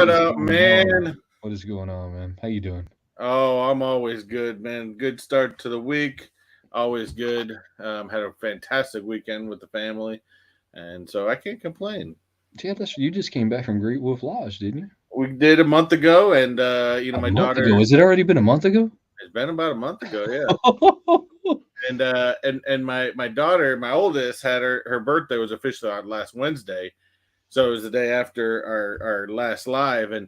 What is up, going on? man? What is going on, man? How you doing? Oh, I'm always good, man. Good start to the week. Always good. Had a fantastic weekend with the family, and so I can't complain. Yeah, you just came back from Great Wolf Lodge, didn't you? We did a month ago, and A my month daughter. ago. Has it already been a month ago? It's been about a month ago, yeah. And my daughter, my oldest, had her birthday was officially on last Wednesday, so it was the day after our last live, and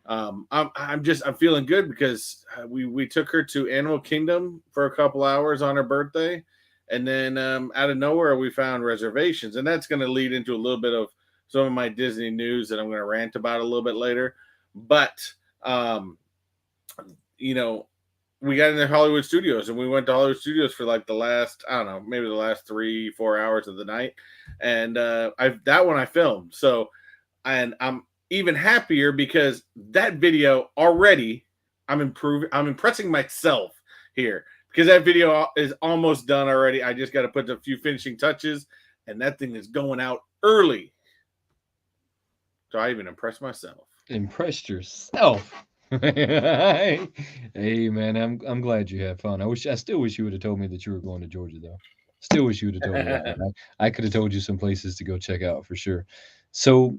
I'm feeling good because we took her to Animal Kingdom for a couple hours on her birthday, and then out of nowhere we found reservations, and that's going to lead into a little bit of some of my Disney news that I'm going to rant about a little bit later, but um, you know we got into Hollywood Studios and we went to Hollywood Studios for like the last, I don't know, maybe the last 3-4 hours of the night. And I that one I filmed. So and I'm even happier because that video already I'm impressing myself here because that video is almost done already. I just got to put a few finishing touches and that thing is going out early. So I even impressed myself. Impressed yourself. Hey man, I'm glad you had fun. I still wish you would have told me that you were going to Georgia though. Still wish you would have told me that, man. I could have told you some places to go check out for sure. So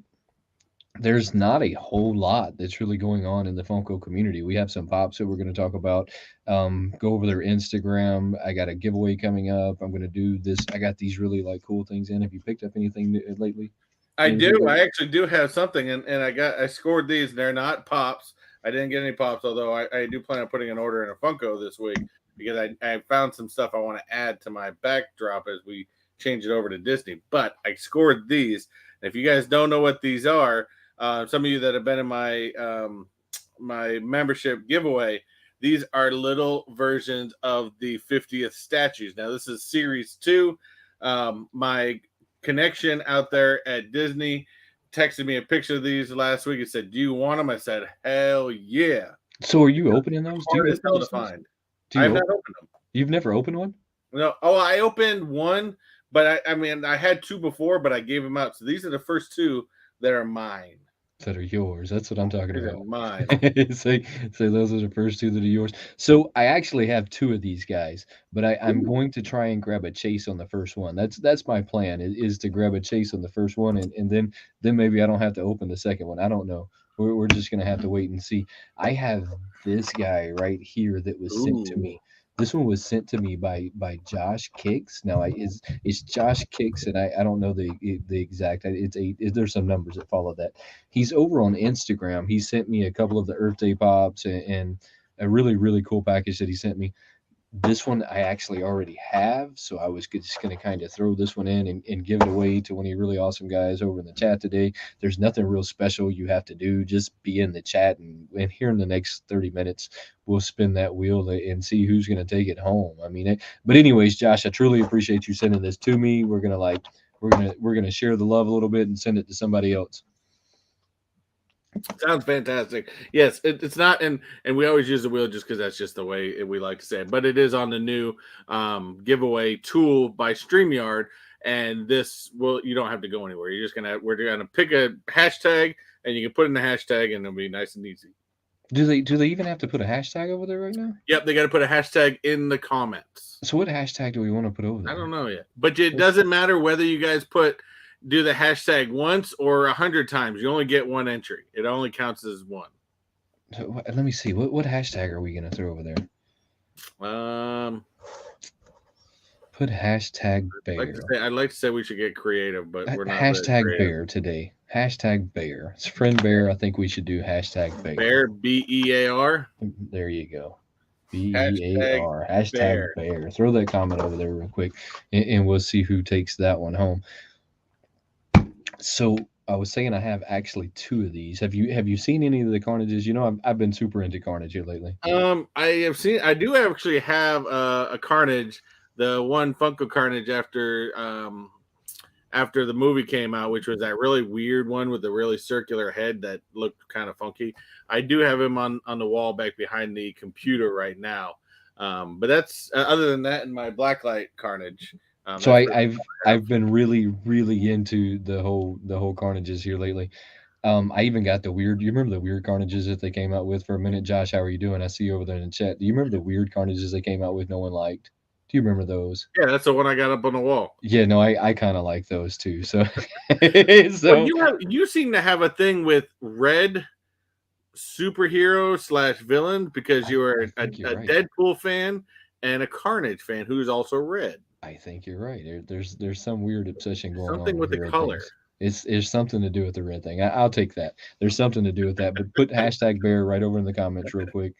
there's not a whole lot that's really going on in the Funko community. We have some pops that we're going to talk about. Go over their Instagram. I got a giveaway coming up. I'm going to do this. I got these really like cool things in. Have you picked up anything lately? I New here do. I lately? actually do have something, and I scored these. And they're not pops. I didn't get any pops, although I do plan on putting an order in a Funko this week because I found some stuff I want to add to my backdrop as we change it over to Disney. But I scored these. And if you guys don't know what these are, some of you that have been in my membership giveaway, these are little versions of the 50th statues. Now this is series 2. My connection out there at Disney texted me a picture of these last week and said, "Do you want them?" I said, "Hell yeah!" So are you opening those? Do Hard you as open hell to those things? find. Do I you have not open? opened them. You've never opened one? No. Oh, I opened one, but I mean I had two before, but I gave them out. So these are the first two that are mine. That are yours. That's what I'm talking These are about. mine. say say those are the first two that are yours. So I actually have two of these guys, but I'm Ooh. going to try and grab a chase on the first one. That's my plan is to grab a chase on the first one and then maybe I don't have to open the second one. I don't know. We're just gonna have to wait and see. I have this guy right here that was sent to Ooh. me. This one was sent to me by Josh Kicks. Now it's Josh Kicks, and I don't know the exact. There's some numbers that follow that. He's over on Instagram. He sent me a couple of the Earth Day pops and a really cool package that he sent me. This one I actually already have, so I was just going to kind of throw this one in and give it away to one of you really awesome guys over in the chat today. There's nothing real special you have to do. Just be in the chat, and here in the next 30 minutes, we'll spin that wheel and see who's going to take it home. I mean, but anyways, Josh, I truly appreciate you sending this to me. We're gonna share the love a little bit and send it to somebody else. Sounds fantastic. Yes, it's not, and we always use the wheel just because that's just the way we like to say it. But it is on the new giveaway tool by StreamYard, and this will you don't have to go anywhere. We're gonna pick a hashtag, and you can put in the hashtag, and it'll be nice and easy. Do they even have to put a hashtag over there right now? Yep, they got to put a hashtag in the comments. So what hashtag do we want to put over I there? don't know yet, but it doesn't matter whether you guys do the hashtag once or 100 times. You only get one entry. It only counts as one. So, let me see. What hashtag are we gonna throw over there? Um, Put hashtag bear. I'd like to say we should get creative, but we're not very Hashtag creative. bear today. Hashtag bear. It's friend bear. I think we should do hashtag bear. Bear, BEAR. There you go. Hashtag BEAR. Hashtag bear. Throw that comment over there real quick, and we'll see who takes that one home. So I was saying I have actually two of these. Have you seen any of the Carnages? You know, I've been super into Carnage here lately. I have seen. I do actually have a Carnage, the one Funko Carnage after the movie came out, which was that really weird one with the really circular head that looked kind of funky. I do have him on the wall back behind the computer right now. But that's other than that, in my blacklight Carnage. So I've been really into the whole Carnages here lately. I even got the weird. You remember the weird carnages that they came out with for a minute? Josh, how are you doing? I see you over there in the chat. Do you remember the weird carnages they came out with? No one liked. Do you remember those? Yeah, that's the one I got up on the wall. Yeah, no, I kind of like those too. So, Well, so you seem to have a thing with red superhero / villain because you are I a think you're right. Deadpool fan and a Carnage fan who's also red. I think you're right. There's some weird obsession going on Something with with the red color. things. It's something to do with the red thing. I'll take that. There's something to do with that. But put hashtag bear right over in the comments real quick.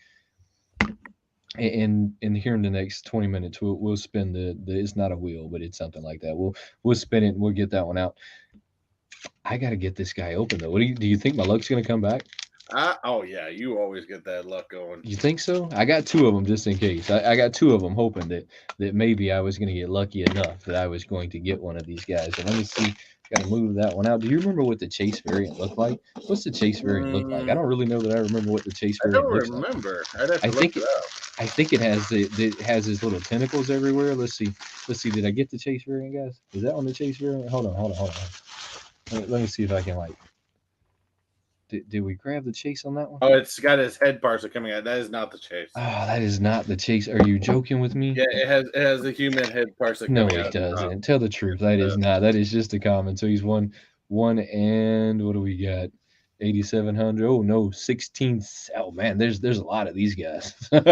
And here in the next 20 minutes, we'll spin the it's not a wheel, but it's something like that. We'll spin it and we'll get that one out. I got to get this guy open though. What do you think my luck's gonna come back? Oh yeah, you always get that luck going. You think so? I got two of them just in case. I got two of them hoping that maybe I was going to get lucky enough that I was going to get one of these guys. And let me see. Got to move that one out. Do you remember what the Chase variant looked like? What's the Chase variant look like? I don't really know that I remember what the Chase I variant don't looks remember. I'd have to like. look it up. I think it has it has his little tentacles everywhere. Let's see. Let's see. Did I get the Chase variant, guys? Is that on the Chase variant? Hold on. Let me see if I can like. Did we grab the Chase on that one? Oh, it's got his head parts coming out. That is not the Chase. Oh, that is not the Chase. Are you joking with me? Yeah, it has the human head parts. No, it doesn't. Tell the truth. That is not. That is just a comment. So he's one, and what do we got? 8,700. Oh no, 16. Oh man, there's a lot of these guys. There's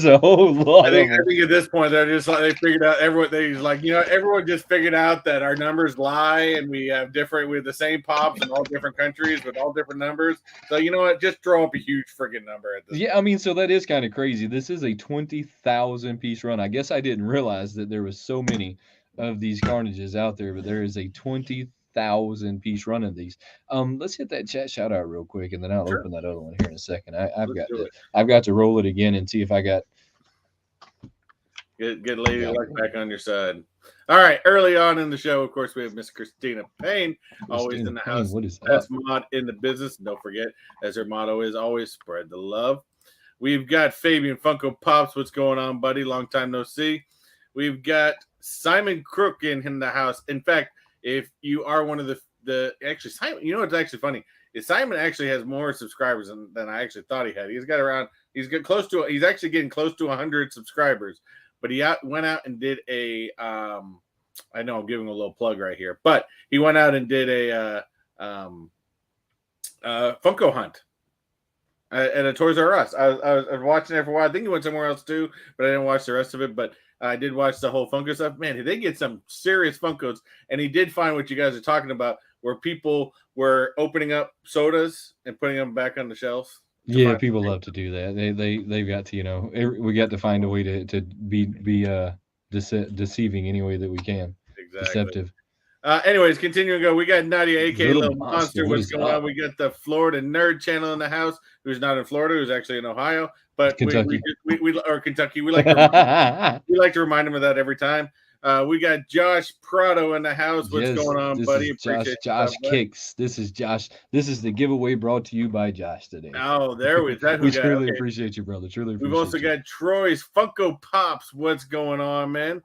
a whole lot I of them. think at this point they're just like they figured out everyone. They's like everyone just figured out that our numbers lie and we have the same pops in all different countries with all different numbers. So you know what? Just throw up a huge friggin' number at this. Yeah, I mean, so that is kind of crazy. This is a 20,000 piece run. I guess I didn't realize that there was so many of these carnages out there, but there is a 20,000 piece run of these. Let's hit that chat shout out real quick, and then I'll open that other one here in a second. I've got to roll it again and see if I got get Lady Luck back on your side. All right, early on in the show, of course, we have Miss Christina Payne, always in the house. What is best mod in the business? Don't forget, as her motto is, always spread the love. We've got Fabian Funko Pops. What's going on, buddy? Long time no see. We've got Simon Crook in the house. In fact, if you are one of the actually Simon, you know what's actually funny is Simon actually has more subscribers than I actually thought he had. He's actually getting close to 100 subscribers. But he went out and did a I know I'm giving a little plug right here, but he went out and did a Funko hunt at a Toys R Us. I was watching it for a while. I think he went somewhere else too, but I didn't watch the rest of it. But I did watch the whole Funko stuff. Man, they get some serious Funkos, and he did find what you guys are talking about, where people were opening up sodas and putting them back on the shelves. Yeah, people love to do that. They've got to we got to find a way to be deceiving any way that we can. Exactly. Deceptive. Anyways, continuing to go. We got Nadia, aka Little Monster. What's going on? We got the Florida Nerd Channel in the house, who's not in Florida, who's actually in Ohio, but Kentucky. or Kentucky. We like to remind him of that every time. We got Josh Prado in the house. What's going on, buddy? Josh Kicks. This is Josh. This is the giveaway brought to you by Josh today. Oh, there we go. We truly appreciate you, brother. Truly appreciate We've also got Troy's Funko Pops. What's going on, man?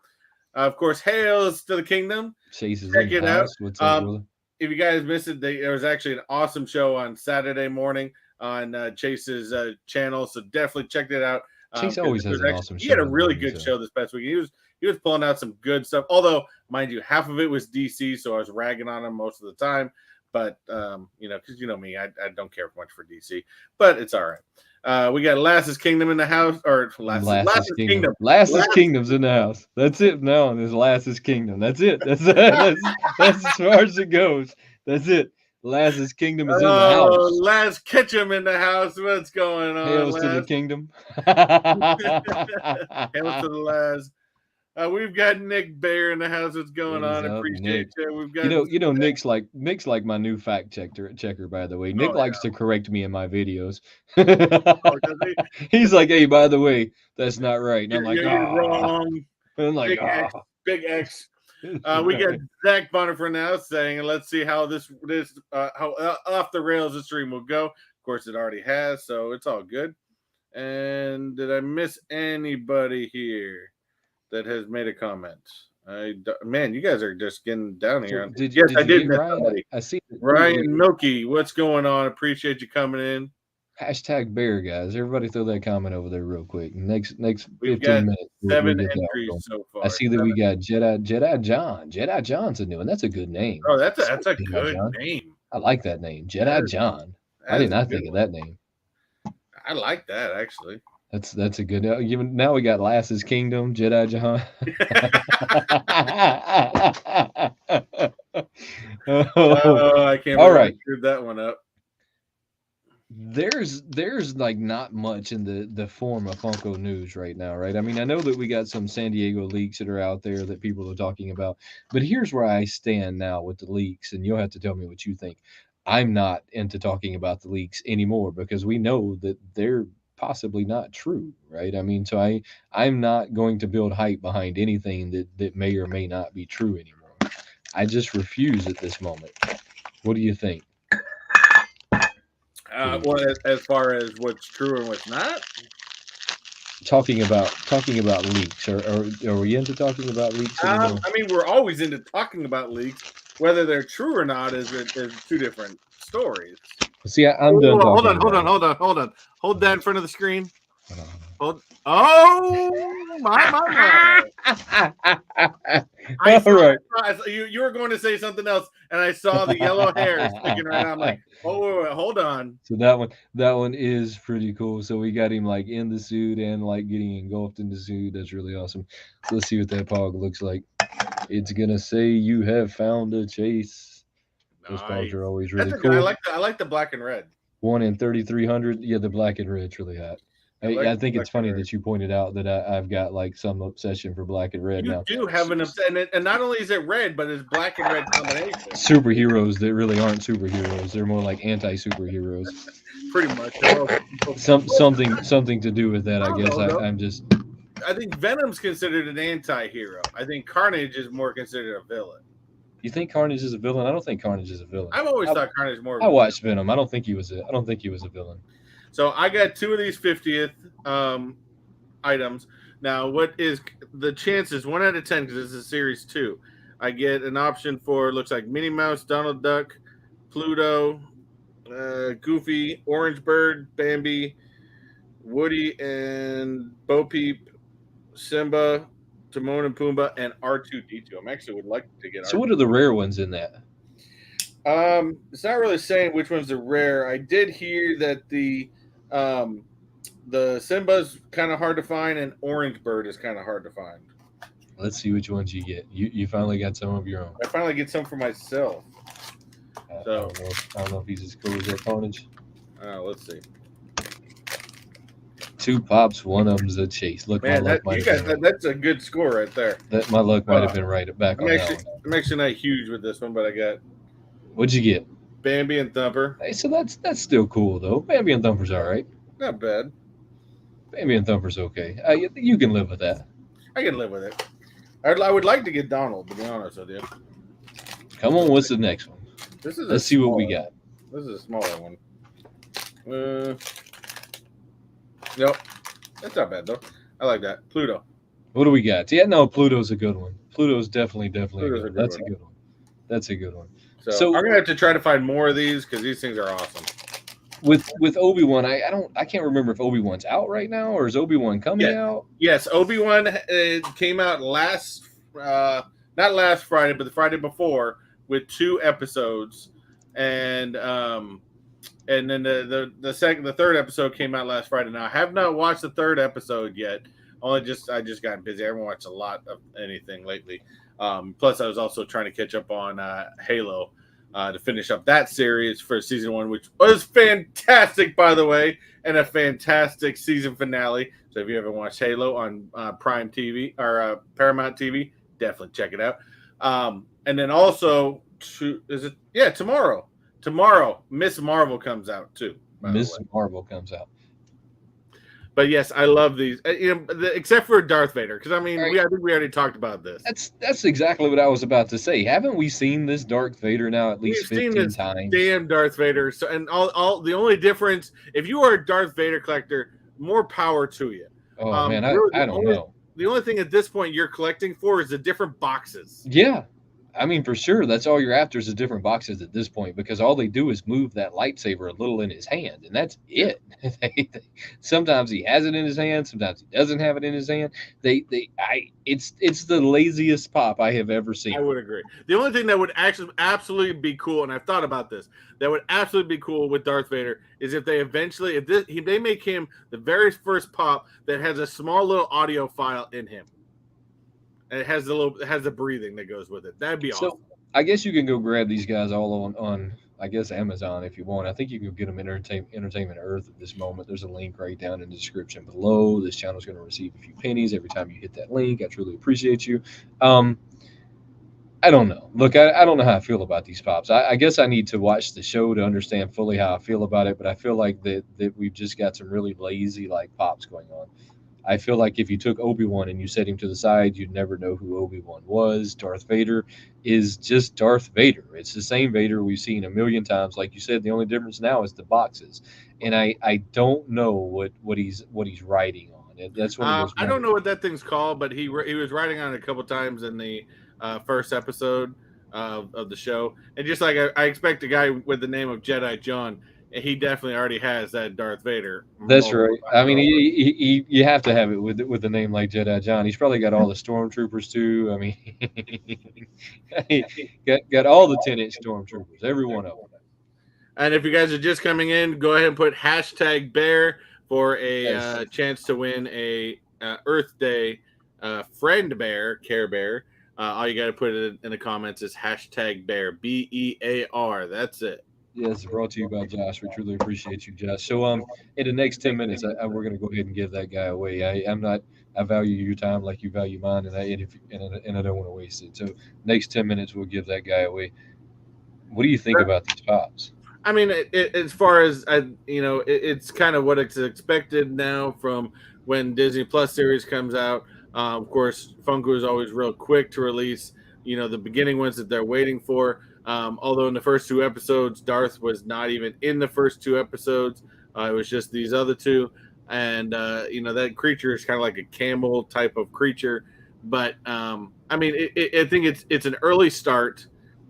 Of course, hails to the kingdom. Chase is Check it out. What's up, brother? If you guys missed it, there was actually an awesome show on Saturday morning on Chase's channel, so definitely check it out. Chase always has an awesome show. He had a really good show this past week. He was pulling out some good stuff. Although, mind you, half of it was DC, so I was ragging on him most of the time. But because you know me, I don't care much for DC, but it's all right. We got Lass's Kingdom in the house, or Lass's Kingdom. Lass's Kingdom's in the house. That's it. No, there's Lass's Kingdom. That's it. That's as far as it goes. That's it. Lass's Kingdom is in the house. Oh, Lass Ketchum in the house. What's going on? Hails to the kingdom. Hails to the Lass. We've got Nick Bayer in the house. What's going on? Appreciate you. We've got Nick's like my new fact checker. By the way, Nick likes to correct me in my videos. He's like, "Hey, by the way, that's not right." And I'm like, "You're wrong." I'm like, Big X. We got Zach Bonner now saying, "Let's see how how off the rails the stream will go." Of course, it already has, so it's all good. And did I miss anybody here that has made a comment? Man, you guys are just getting down So here. did you Yes, I did you did get miss Ryan? somebody. I see that. Ryan Milky, what's going on? Appreciate you coming in. Hashtag bear guys. Everybody throw that comment over there real quick. Next We've 15 got minutes we'll 7 get that entries going. so I far. see that we got Jedi John. Jedi John's a new one. That's a good name. Oh, that's What's a up, Jedi good John? name. I like that name. Jedi John. I That is did a not good think of one. that name. I like that actually. That's a good. Even now we got Lass's Kingdom, Jedi John. Oh, I can't All believe I right. screwed that one up. There's like not much in the form of Funko news right now, right? I mean, I know that we got some San Diego leaks that are out there that people are talking about, but here's where I stand now with the leaks, and you'll have to tell me what you think. I'm not into talking about the leaks anymore because we know that they're possibly not true, right? I mean, so I'm not going to build hype behind anything that may or may not be true anymore. I just refuse at this moment. What do you think? Well, as far as what's true and what's not, Talking about leaks, or are we into talking about leaks anymore? I mean, we're always into talking about leaks. Whether they're true or not is two different stories. See, I'm done Hold talking. Hold on. Hold that in front of the screen. Hold. Oh my! I saw, All right. you were going to say something else, and I saw the yellow hair sticking right out. I'm like, oh, wait, hold on. So that one is pretty cool. So we got him like in the suit and like getting engulfed in the suit. That's really awesome. So let's see what that pog looks like. It's gonna say you have found a chase. Those pogs are always really That's cool. I like the black and red. 1 in 3,300. Yeah, the black and red's really hot. I think it's funny that you pointed out that I've got like some obsession for black and red now. You do have an obsession, and not only is it red, but it's black and red combination. Superheroes that really aren't superheroes; they're more like anti-superheroes. Pretty much. Something to do with that, I guess. I'm just. I think Venom's considered an anti-hero. I think Carnage is more considered a villain. You think Carnage is a villain? I don't think Carnage is a villain. I've always thought Carnage more. I watched Venom. I don't think he was a villain. So I got 2 of these 50th items. Now, what is the chances? 1 out of 10 because this is series 2. I get an option for looks like Minnie Mouse, Donald Duck, Pluto, Goofy, Orange Bird, Bambi, Woody, and Bo Peep, Simba, Timon and Pumbaa, and R2D2. I'm actually would like to get. So, what are the rare ones in that? It's not really saying which ones are rare. I did hear that the Simba's kind of hard to find, and Orange Bird is kind of hard to find. Let's see which ones you get. You finally got some of your own. I finally get some for myself. I don't know if he's as cool as that Carnage. Let's see. 2 pops, one of them's a chase. Look, man, that's a good score right there. My luck might have been right back on that one. I'm actually not huge with this one, but I got. What'd you get? Bambi and Thumper. Hey, so that's still cool though. Bambi and Thumper's all right. Not bad. Bambi and Thumper's okay. You can live with that. I can live with it. I would like to get Donald, to be honest with you. Come on, what's the next one? Let's see what we got. This is a smaller one. Nope. That's not bad though. I like that. Pluto. What do we got? Yeah, no, Pluto's a good one. Pluto's definitely Pluto's a good one. That's a good one. That's a good one. So I'm gonna have to try to find more of these because these things are awesome. With Obi-Wan, I can't remember if Obi-Wan's out right now or is Obi-Wan coming out? Yes, Obi-Wan came out not last Friday, but the Friday before with 2 episodes, and then the third episode came out last Friday. Now I have not watched the 3rd episode yet. I just got busy. I haven't watched a lot of anything lately. Plus, I was also trying to catch up on Halo to finish up that series for season 1, which was fantastic, by the way, and a fantastic season finale. So if you haven't watched Halo on Prime TV or Paramount TV, definitely check it out. And then also, tomorrow. Tomorrow, Miss Marvel comes out too. Miss Marvel comes out. But yes, I love these. Except for Darth Vader, because I mean, I think we already talked about this. That's exactly what I was about to say. Haven't we seen this Darth Vader now at least 15 times? Damn Darth Vader! So, and all the only difference, if you are a Darth Vader collector, more power to you. Oh man, I don't know. the only thing at this point you're collecting for is the different boxes. Yeah. I mean, for sure, that's all you're after is the different boxes at this point because all they do is move that lightsaber a little in his hand, and that's Yeah. it. Sometimes he has it in his hand, sometimes he doesn't have it in his hand. It's the laziest pop I have ever seen. I would agree. The only thing that would actually absolutely be cool, and I've thought about this, that would absolutely be cool with Darth Vader is if they eventually, they make him the very first pop that has a small little audio file in him, and it has the breathing that goes with it. That'd be So awesome. I guess you can go grab these guys all on I guess Amazon if you want. I think you can get them in Entertainment Earth at this moment. There's a link right down in the description below. This channel is going to receive a few pennies every time you hit that link. I truly appreciate you. Um, I don't know. Look, I don't know how I feel about these pops. I guess I need to watch the show to understand fully how I feel about it. But I feel like that we've just got some really lazy like pops going on. I feel like if you took Obi-Wan and you set him to the side, you'd never know who Obi-Wan was. Darth Vader is just Darth Vader. It's the same Vader we've seen a million times. Like you said, the only difference now is the boxes. And I don't know what he's writing on. That's one of those I don't wonders. know what that thing's called, but he was writing on it a couple times in the first episode of the show, and just like I expect a guy with the name of Jedi John, he definitely already has that Darth Vader. That's right. I mean, Over. you have to have it with a name like Jedi John. He's probably got all the stormtroopers too. I mean, he got all the 10-inch stormtroopers, every one of them. And if you guys are just coming in, go ahead and put hashtag bear for a Yes. chance to win a Earth Day friend bear, Care Bear. All you got to put it in the comments is hashtag bear, BEAR. That's it. Yes, brought to you by Josh. We truly appreciate you, Josh. So, in the next 10 minutes, we're going to go ahead and give that guy away. I'm not. I value your time like you value mine, and I don't want to waste it. So, next 10 minutes, we'll give that guy away. What do you think about these pops? I mean, as far as it's kind of what it's expected now from when Disney Plus series comes out. Of course, Funko is always real quick to release, the beginning ones that they're waiting for. Although in the first two episodes, Darth was not even in the first two episodes. It was just these other two, and that creature is kind of like a camel type of creature. But I mean, I think it's an early start.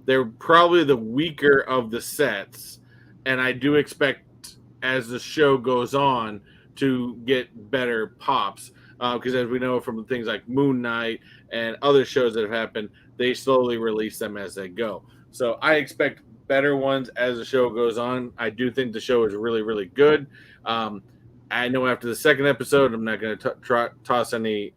They're probably the weaker of the sets, and I do expect as the show goes on to get better pops because as we know from things like Moon Knight and other shows that have happened, they slowly release them as they go. So I expect better ones as the show goes on. I do think the show is really, really good. I know after the second episode, I'm not going to toss any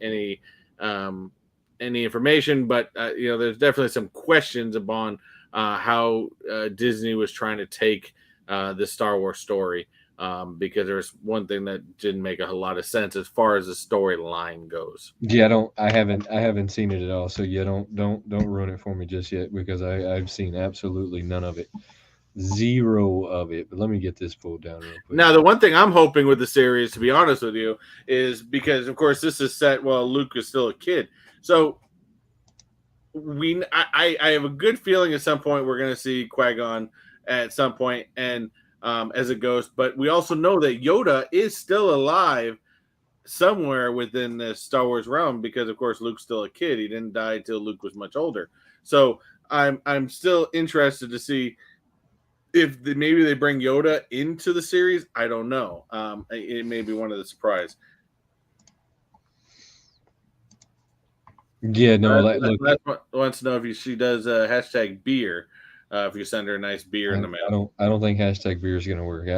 information, but there's definitely some questions upon how Disney was trying to take the Star Wars story because there's one thing that didn't make a lot of sense as far as the storyline goes. Yeah, I haven't seen it at all. So yeah, don't ruin it for me just yet because I've seen absolutely none of it. Zero of it. But let me get this pulled down real quick. Now, the one thing I'm hoping with the series, to be honest with you, is because, of course, this is set while Luke is still a kid. So I have a good feeling at some point we're going to see Qui-Gon at some point and as a ghost. But we also know that Yoda is still alive somewhere within the Star Wars realm because, of course, Luke's still a kid. He didn't die until Luke was much older. So I'm still interested to see if maybe they bring Yoda into the series. I don't know. It may be one of the surprise. Yeah, no. Look, Wants to know if she does hashtag beer. If you send her a nice beer in the mail. I don't think hashtag beer is going to work.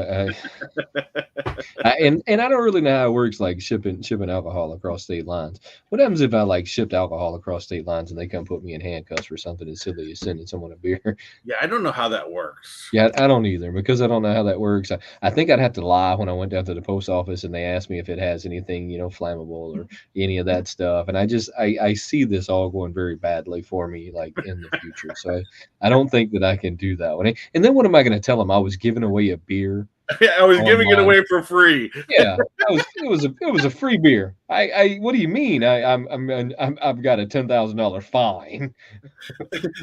And I don't really know how it works, like shipping alcohol across state lines. What happens if I like shipped alcohol across state lines and they come put me in handcuffs for something as silly as sending someone a beer? Yeah, I don't know how that works. Yeah, I don't either because I don't know how that works. I think I'd have to lie when I went down to the post office and they asked me if it has anything, flammable or any of that stuff. And I see this all going very badly for me, like in the future. So I don't think that I can do that one. And then what am I going to tell them? I was giving away a beer. I was giving it away for free. Yeah, it was a free beer. What do you mean? I've got a $10,000 fine.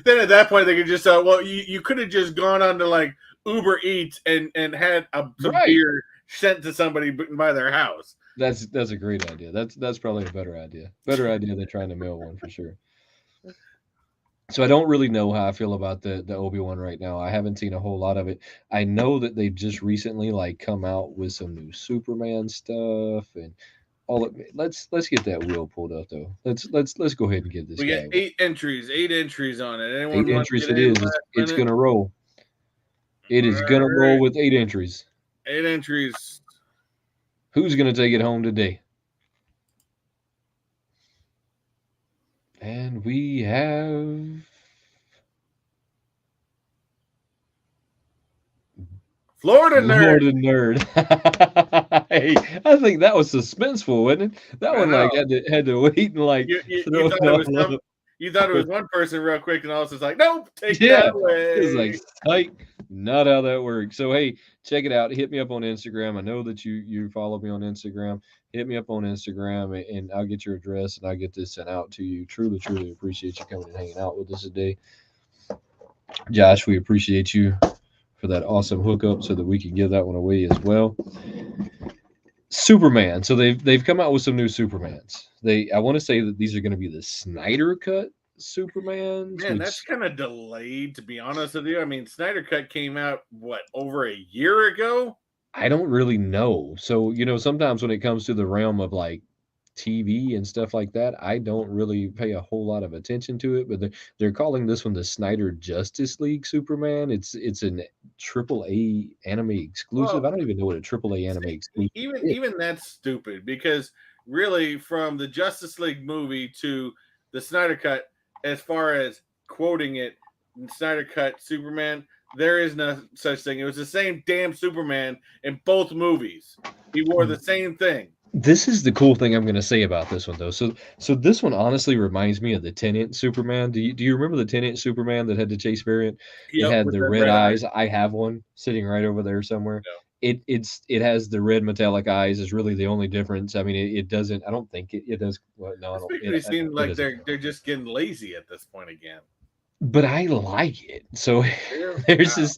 Then at that point they could just you could have just gone on to like Uber Eats and had some Right. beer sent to somebody by their house. That's a great idea. That's probably a better idea. Better idea than trying to mail one for sure. So I don't really know how I feel about the Obi-Wan right now. I haven't seen a whole lot of it. I know that they've just recently like come out with some new Superman stuff and all of let's get that wheel pulled up though. Let's go ahead and give this We get guy eight entries on it. eight Anyone want to entries. get It in is. last It's minute? gonna roll. It All is gonna roll right, with 8 entries. 8 entries. Who's gonna take it home today? And we have Florida nerd. Florida nerd. Hey, I think that was suspenseful, wasn't it? That I one know. like had to wait and like You throw thought it it was all some. up. You thought it was one person real quick, and all of a sudden it's like, nope, take Yeah, that it's like away. psych, not how that works. So hey, check it out. Hit me up on Instagram. I know that you follow me on Instagram. Hit me up on Instagram, and I'll get your address and I'll get this sent out to you. Truly, truly appreciate you coming and hanging out with us today, Josh. We appreciate you for that awesome hookup, so that we can give that one away as well. Superman. So they've come out with some new Supermans. I want to say that these are going to be the Snyder cut Supermans, Man, that's which kind of delayed, to be honest with you. I mean, Snyder Cut came out what over a year ago. I don't really know. So, sometimes when it comes to the realm of like TV and stuff like that, I don't really pay a whole lot of attention to it. But they're calling this one the Snyder Justice League Superman. It's an triple A anime exclusive. Well, I don't even know what a triple A anime see, exclusive is. even that's stupid because really, from the Justice League movie to the Snyder Cut, as far as quoting it, Snyder Cut Superman, there is no such thing. It was the same damn Superman in both movies. He wore the same thing. This is the cool thing I'm going to say about this one, though. So this one honestly reminds me of the 10-inch Superman. Do you remember the 10-inch Superman that had the chase variant? It Yep, had with the the red red eyes. eyes. I have one sitting right over there somewhere. It has the red metallic eyes. Is really the only difference. I mean, it doesn't. I don't think it does. Well, no, I It's don't. making it seem It like doesn't. they're just getting lazy at this point again. But I like it. So Yeah. there's this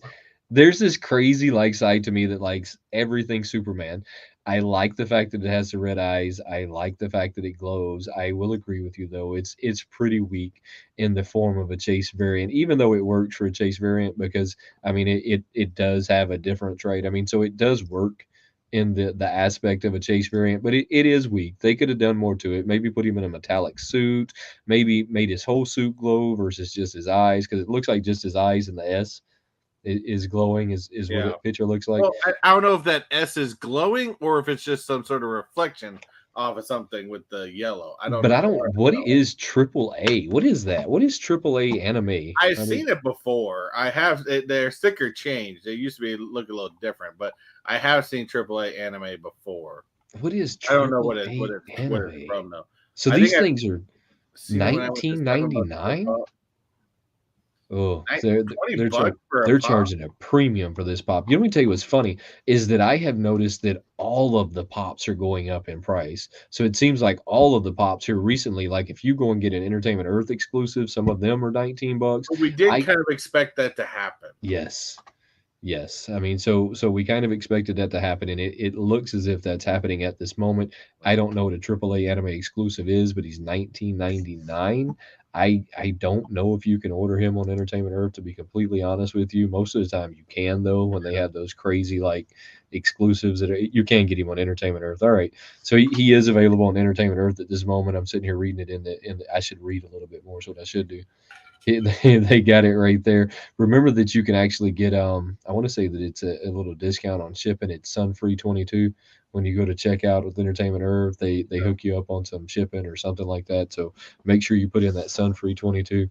there's this crazy like side to me that likes everything Superman. I like the fact that it has the red eyes. I like the fact that it glows. I will agree with you though. It's pretty weak in the form of a chase variant, even though it works for a chase variant because I mean it does have a different trait. I mean, so it does work in the aspect of a chase variant, but it is weak. They could have done more to it. Maybe put him in a metallic suit, maybe made his whole suit glow versus just his eyes because it looks like just his eyes and the S is glowing is what Yeah. the picture looks like. Well, I don't know if that S is glowing or if it's just some sort of reflection off of something with the yellow. I don't But know. I I'll don't. have to What know. is triple A? What is that? What is triple A anime? I've I mean, seen it before. I have their sticker changed. They used to be look a little different, but I have seen AAA anime before. what is I don't know triple A what it's anime? from though. So I think these I've things are seen it when I went to Starbucks for a 1999. pop. Oh, 20 they're bucks for a they're pop. charging a premium for this pop. You know, let me tell you what's funny is that I have noticed that all of the pops are going up in price. So it seems like all of the pops here recently, like if you go and get an Entertainment Earth exclusive, some of them are $19. But we did I kind of expect that to happen. Yes. Yes. I mean, so we kind of expected that to happen, and it looks as if that's happening at this moment. I don't know what a AAA anime exclusive is, but he's 1999. I don't know if you can order him on Entertainment Earth, to be completely honest with you. Most of the time you can though, when they have those crazy like exclusives you can get him on Entertainment Earth. All right. So he is available on Entertainment Earth at this moment. I'm sitting here reading it in the I should read a little bit more, so what I should do. They got it right there. Remember that you can actually get I want to say that it's a little discount on shipping. It's Sun Free 22 when you go to checkout with Entertainment Earth. They hook you up on some shipping or something like that. So make sure you put in that Sun Free 22.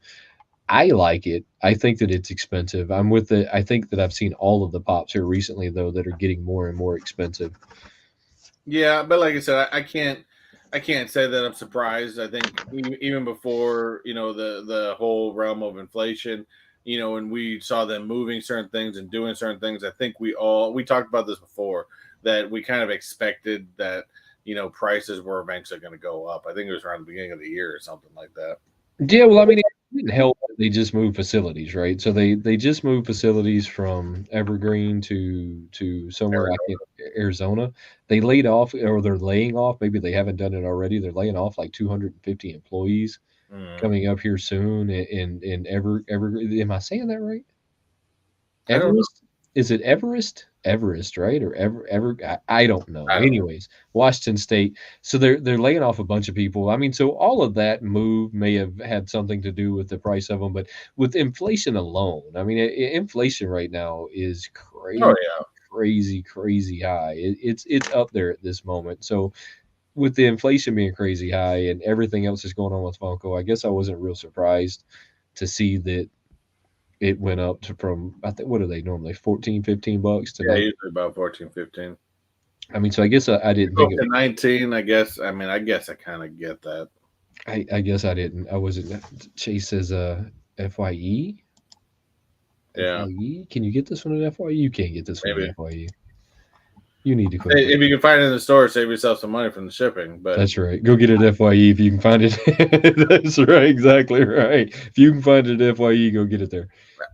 I like it. I think that it's expensive. I'm with it. I think that I've seen all of the pops here recently though that are getting more and more expensive. Yeah, but like I said, I can't say that I'm surprised. I think even before the whole realm of inflation, when we saw them moving certain things and doing certain things, I think we talked about this before that we kind of expected that prices were eventually going to go up. I think it was around the beginning of the year or something like that. Yeah, well, I mean, didn't help that they just moved facilities, right? So they just moved facilities from Evergreen to somewhere I Arizona. can't Arizona. They laid off or they're laying off. Maybe they haven't done it already. They're laying off like 250 employees coming up here soon. In Ever am I saying that right? I don't know. Everest? Is it Everest? Everest, right? Or I don't know. I don't know. Anyways, Washington State. So they're laying off a bunch of people. I mean, so all of that move may have had something to do with the price of them, but with inflation alone, I mean, inflation right now is Oh crazy, yeah. crazy high. It's up there at this moment. So with the inflation being crazy high and everything else that's going on with Funko, I guess I wasn't real surprised to see that it went up to from I think what are they normally 14, $15 to Yeah, 19. usually about 14, 15. I mean, so I guess I didn't Go think up it. to 19, I guess. I mean, I guess I kind of get that. I guess I didn't. I wasn't. Chase says FYE. Yeah, FYE. Can you get this one at FYE? You can't get this one maybe. at FYE. You need to quit. If you can find it in the store, save yourself some money from the shipping. But That's right. Go get it at FYE if you can find it. That's right. Exactly right. If you can find it at FYE, go get it there.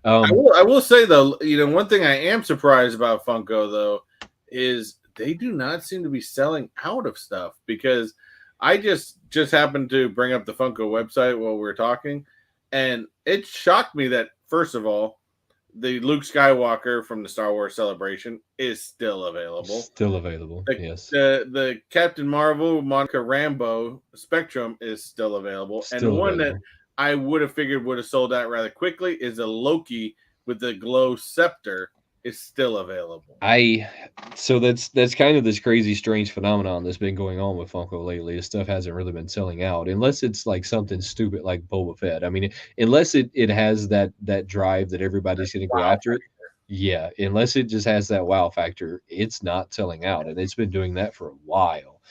I will say though, one thing I am surprised about Funko though is they do not seem to be selling out of stuff because I just happened to bring up the Funko website while we were talking, and it shocked me that first of all, the Luke Skywalker from the Star Wars Celebration is still available. Still available. The Yes. the Captain Marvel Monica Rambeau Spectrum is still available, and Still one that available. I would have figured would have sold out rather quickly is a Loki with the glow scepter is still available. So that's kind of this crazy strange phenomenon that's been going on with Funko lately. This stuff hasn't really been selling out unless it's like something stupid like Boba Fett. I mean, unless it has that drive that everybody's going to go Wow. after it. Yeah, unless it just has that wow factor, it's not selling out, and it's been doing that for a while.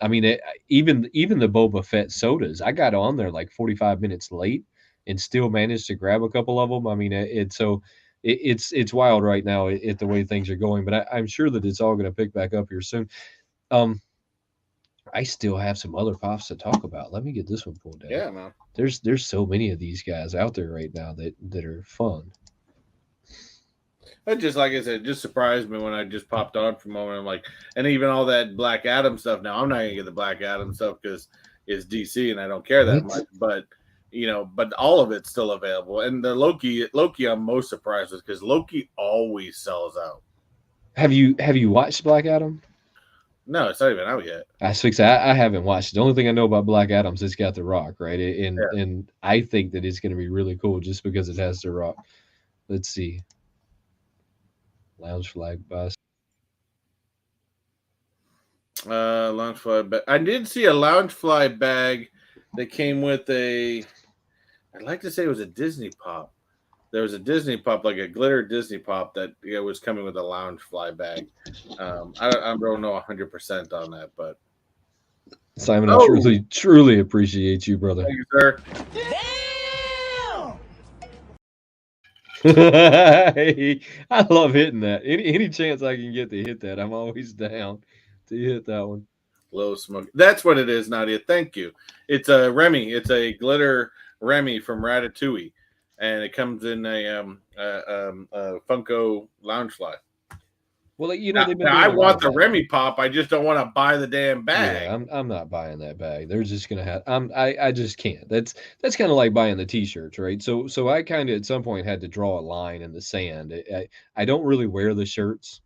I mean, even the Boba Fett sodas, I got on there like 45 minutes late and still managed to grab a couple of them. I mean, it's wild right now the way things are going, but I'm sure that it's all going to pick back up here soon. Um, I still have some other pops to talk about. Let me get this one pulled down. Yeah, man. There's so many of these guys out there right now that are fun. That just like I said, just surprised me when I just popped on for a moment. I'm like, and even all that Black Adam stuff. Now I'm not gonna get the Black Adam stuff because it's DC and I don't care that much. But but all of it's still available. And the Loki, I'm most surprised with because Loki always sells out. Have you watched Black Adam? No, it's not even out yet. I haven't watched it. The only thing I know about Black Adam's it's got The Rock, right? Yeah. And I think that it's going to be really cool just because it has The Rock. Let's see. Lounge flag bus. Loungefly bag. I did see a Loungefly bag that came with I'd like to say it was a Disney pop. There was a Disney pop, like a glitter Disney pop that was coming with a Loungefly bag. I don't know 100% on that, but Simon, I truly appreciate you, brother. thank you, sir. I love hitting that. Any chance I can get to hit that, I'm always down to hit that one. Low smoke. That's what it is, Nadia. Thank you. It's a Remy. It's a glitter Remy from Ratatouille, and it comes in a Funko Loungefly. Well, Now, they've been I doing a lot want of the that. Remy pop. I just don't want to buy the damn bag. Yeah, I'm not buying that bag. They're just gonna have. I just can't. That's kind of like buying the T-shirts, right? So I kind of at some point had to draw a line in the sand. I don't really wear the shirts,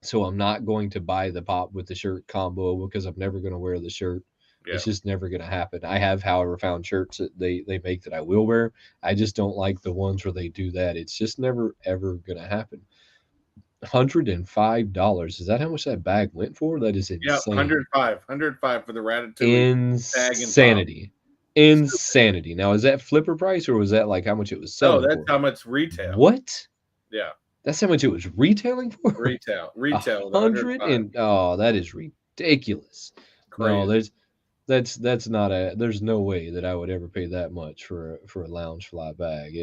so I'm not going to buy the pop with the shirt combo because I'm never going to wear the shirt. Yeah. It's just never going to happen. I have, however, found shirts that they make that I will wear. I just don't like the ones where they do that. It's just never ever going to happen. $105. Is that how much that bag went for? That is Yeah, insane. 105 for the Ratatouille bag and pop. Insanity. Insanity. Now, is that flipper price or was that like how much it was No, selling that's for? how much retail. What? Yeah, That's how much it was retailing for? retail, A retail, 100 105. and oh, that is ridiculous. No, Crazy. that's not there's no way that I would ever pay that much for a lounge fly bag.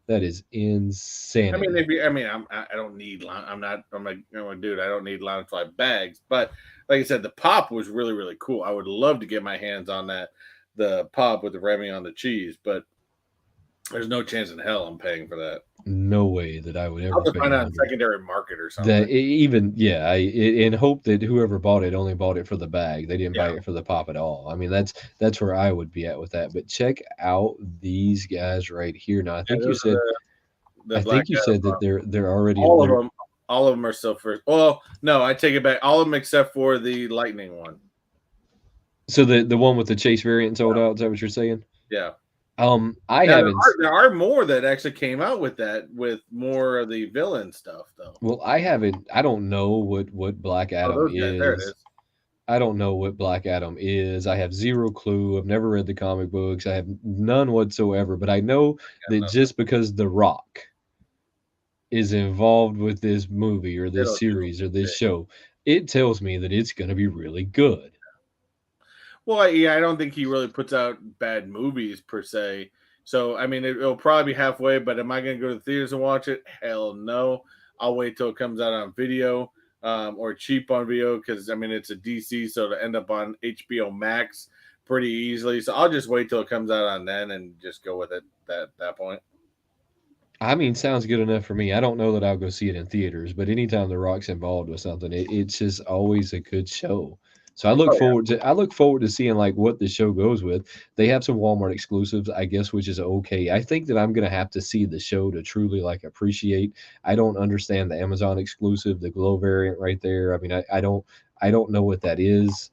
That is I mean, insanity. I don't need. I'm a dude. I don't need Loungefly bags. But like I said, the pop was really, really cool. I would love to get my hands on that. the pop with the Remy on the cheese, but there's no chance in hell I'm paying for that. No way that I would I'll ever have to pay find a out on hundred. secondary market or something. That even yeah, and hope that whoever bought it only bought it for the bag. They didn't buy Yeah, it for the pop at all. I mean, that's where I would be at with that. But check out these guys right here. Now, yeah, those are the I Black think you Adam. said that they're already All of they're them, all of them are still first. Well, no, I take it back. All of them except for the Lightning one. so the one with the Chase variant sold out. Is that what you're saying? Yeah. I Now haven't. there are more that actually came out with that with more of the villain stuff though. Well, I haven't. I don't know what Black Oh, Adam those guys. There it is. is. I don't know what Black Adam is. I have zero clue. I've never read the comic books. I have none whatsoever. But I know that No, just because The Rock is involved with this movie or this it'll do series or this big. show, it tells me that it's going to be really good. Well, yeah, I don't think he really puts out bad movies per se. So, I mean, it'll probably be halfway. But am I going to go to the theaters and watch it? Hell no. I'll wait till it comes out on video or cheap on video because I mean it's a DC, so it'll end up on HBO Max pretty easily. So I'll just wait till it comes out on then and just go with it at that point. I mean, sounds good enough for me. I don't know that I'll go see it in theaters, but anytime The Rock's involved with something, it's just always a good show. So Oh yeah. I look forward to seeing like what the show goes with. They have some Walmart exclusives, I guess, which is okay. I think that I'm gonna have to see the show to truly like appreciate. I don't understand the Amazon exclusive, the glow variant right there. I mean, I don't know what that is.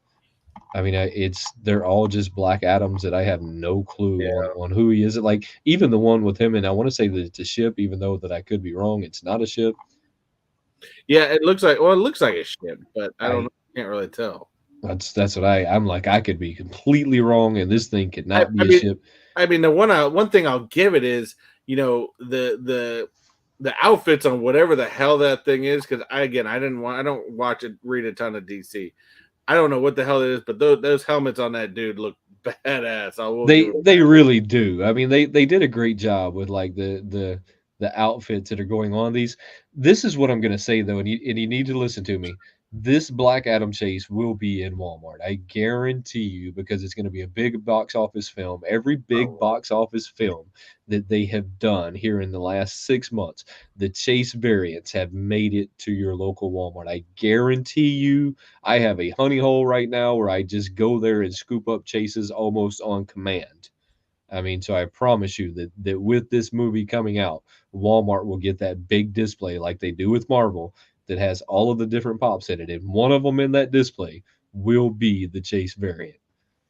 I mean, it's they're all just Black Adams that I have no clue Yeah. on who he is. Like even the one with him, and I want to say that it's a ship, even though that I could be wrong. It's not a ship. Yeah, it looks like it looks like a ship, but I don't I know. Can't really tell. that's what I'm like. I could be completely wrong, and this thing could not I be a mean, ship. the one thing I'll give it is the outfits on whatever the hell that thing is because I don't watch it read a ton of DC. I don't know what the hell it is, but those helmets on that dude look badass. I will give it They really do. I mean, they did a great job with like the outfits that are going on these. This is what I'm going to say though, and you need to listen to me. This Black Adam chase will be in Walmart. I guarantee you because it's going to be a big box office film. Every big oh, box office film that they have done here in the last 6 months, the chase variants have made it to your local Walmart. I guarantee you I have a honey hole right now where I just go there and scoop up chases almost on command. I mean, so I promise you that with this movie coming out, Walmart will get that big display like they do with Marvel that has all of the different pops in it, and one of them in that display will be the Chase variant.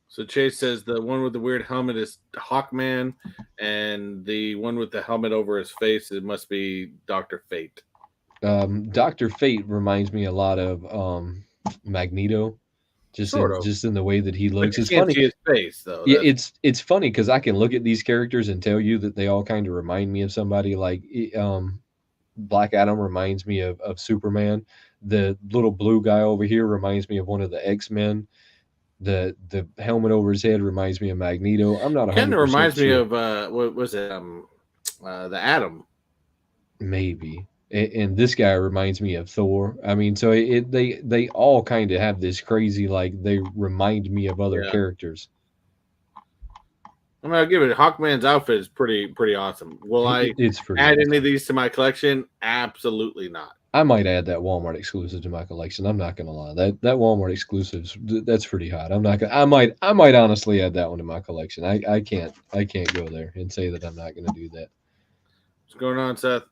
so Chase says the one with the weird helmet is Hawkman, and the one with the helmet over his face it must be Doctor Fate. Doctor Fate reminds me a lot of Magneto, Sort of, just in the way that he but looks. you It's can't funny. see his face though. Yeah, That's it's funny because I can look at these characters and tell you that they all kind of remind me of somebody. Like Black Adam reminds me of Superman. The little blue guy over here reminds me of one of the X-Men. The helmet over his head reminds me of Magneto. I'm not kind of 100% reminds me sure. of what was it? The Atom. Maybe. And this guy reminds me of Thor. I mean, so they all kind of have this crazy like they remind me of other Yeah. characters. I mean, I'll give it. Hawkman's outfit is pretty awesome. Will I It's pretty add any awesome. of these to my collection? Absolutely not. I might add that Walmart exclusive to my collection. I'm not gonna lie. That Walmart exclusives that's pretty hot. I'm not gonna. I might honestly add that one to my collection. I can't go there and say that I'm not gonna do that. What's going on, Seth?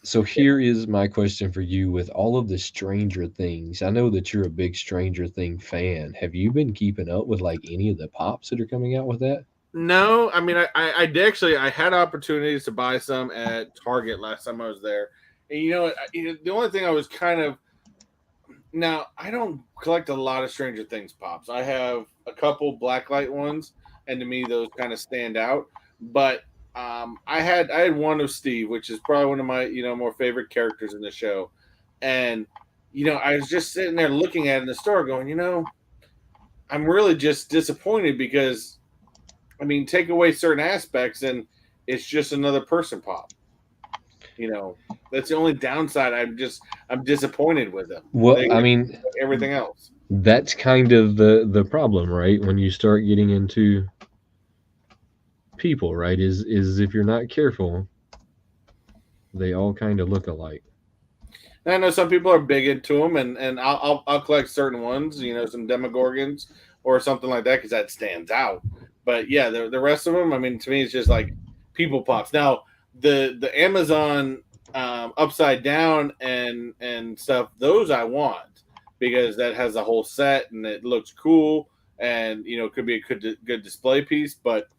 So here is my question for you with all of the Stranger Things. I know that you're a big Stranger Thing fan. Have you been keeping up with like any of the pops that are coming out with that? No, I mean, I did actually. I had opportunities to buy some at Target last time I was there, and the only thing I was kind of now I don't collect a lot of Stranger Things pops. I have a couple blacklight ones, and to me those kind of stand out. But I had one of Steve, which is probably one of my more favorite characters in the show, and I was just sitting there looking at it in the store, going, I'm really just disappointed because I mean, take away certain aspects, and it's just another person pop. That's the only downside. I'm disappointed with them. Well, They I mean, everything else. That's kind of the problem, right? When you start getting into people, right? Is if you're not careful, they all kind of look alike. And I know some people are big into them, and I'll collect certain ones, some Demogorgons or something like that because that stands out. But yeah, the rest of them, I mean, to me, it's just like people pops. Now the Amazon upside down and stuff, those I want because that has a whole set and it looks cool and could be a good display piece. But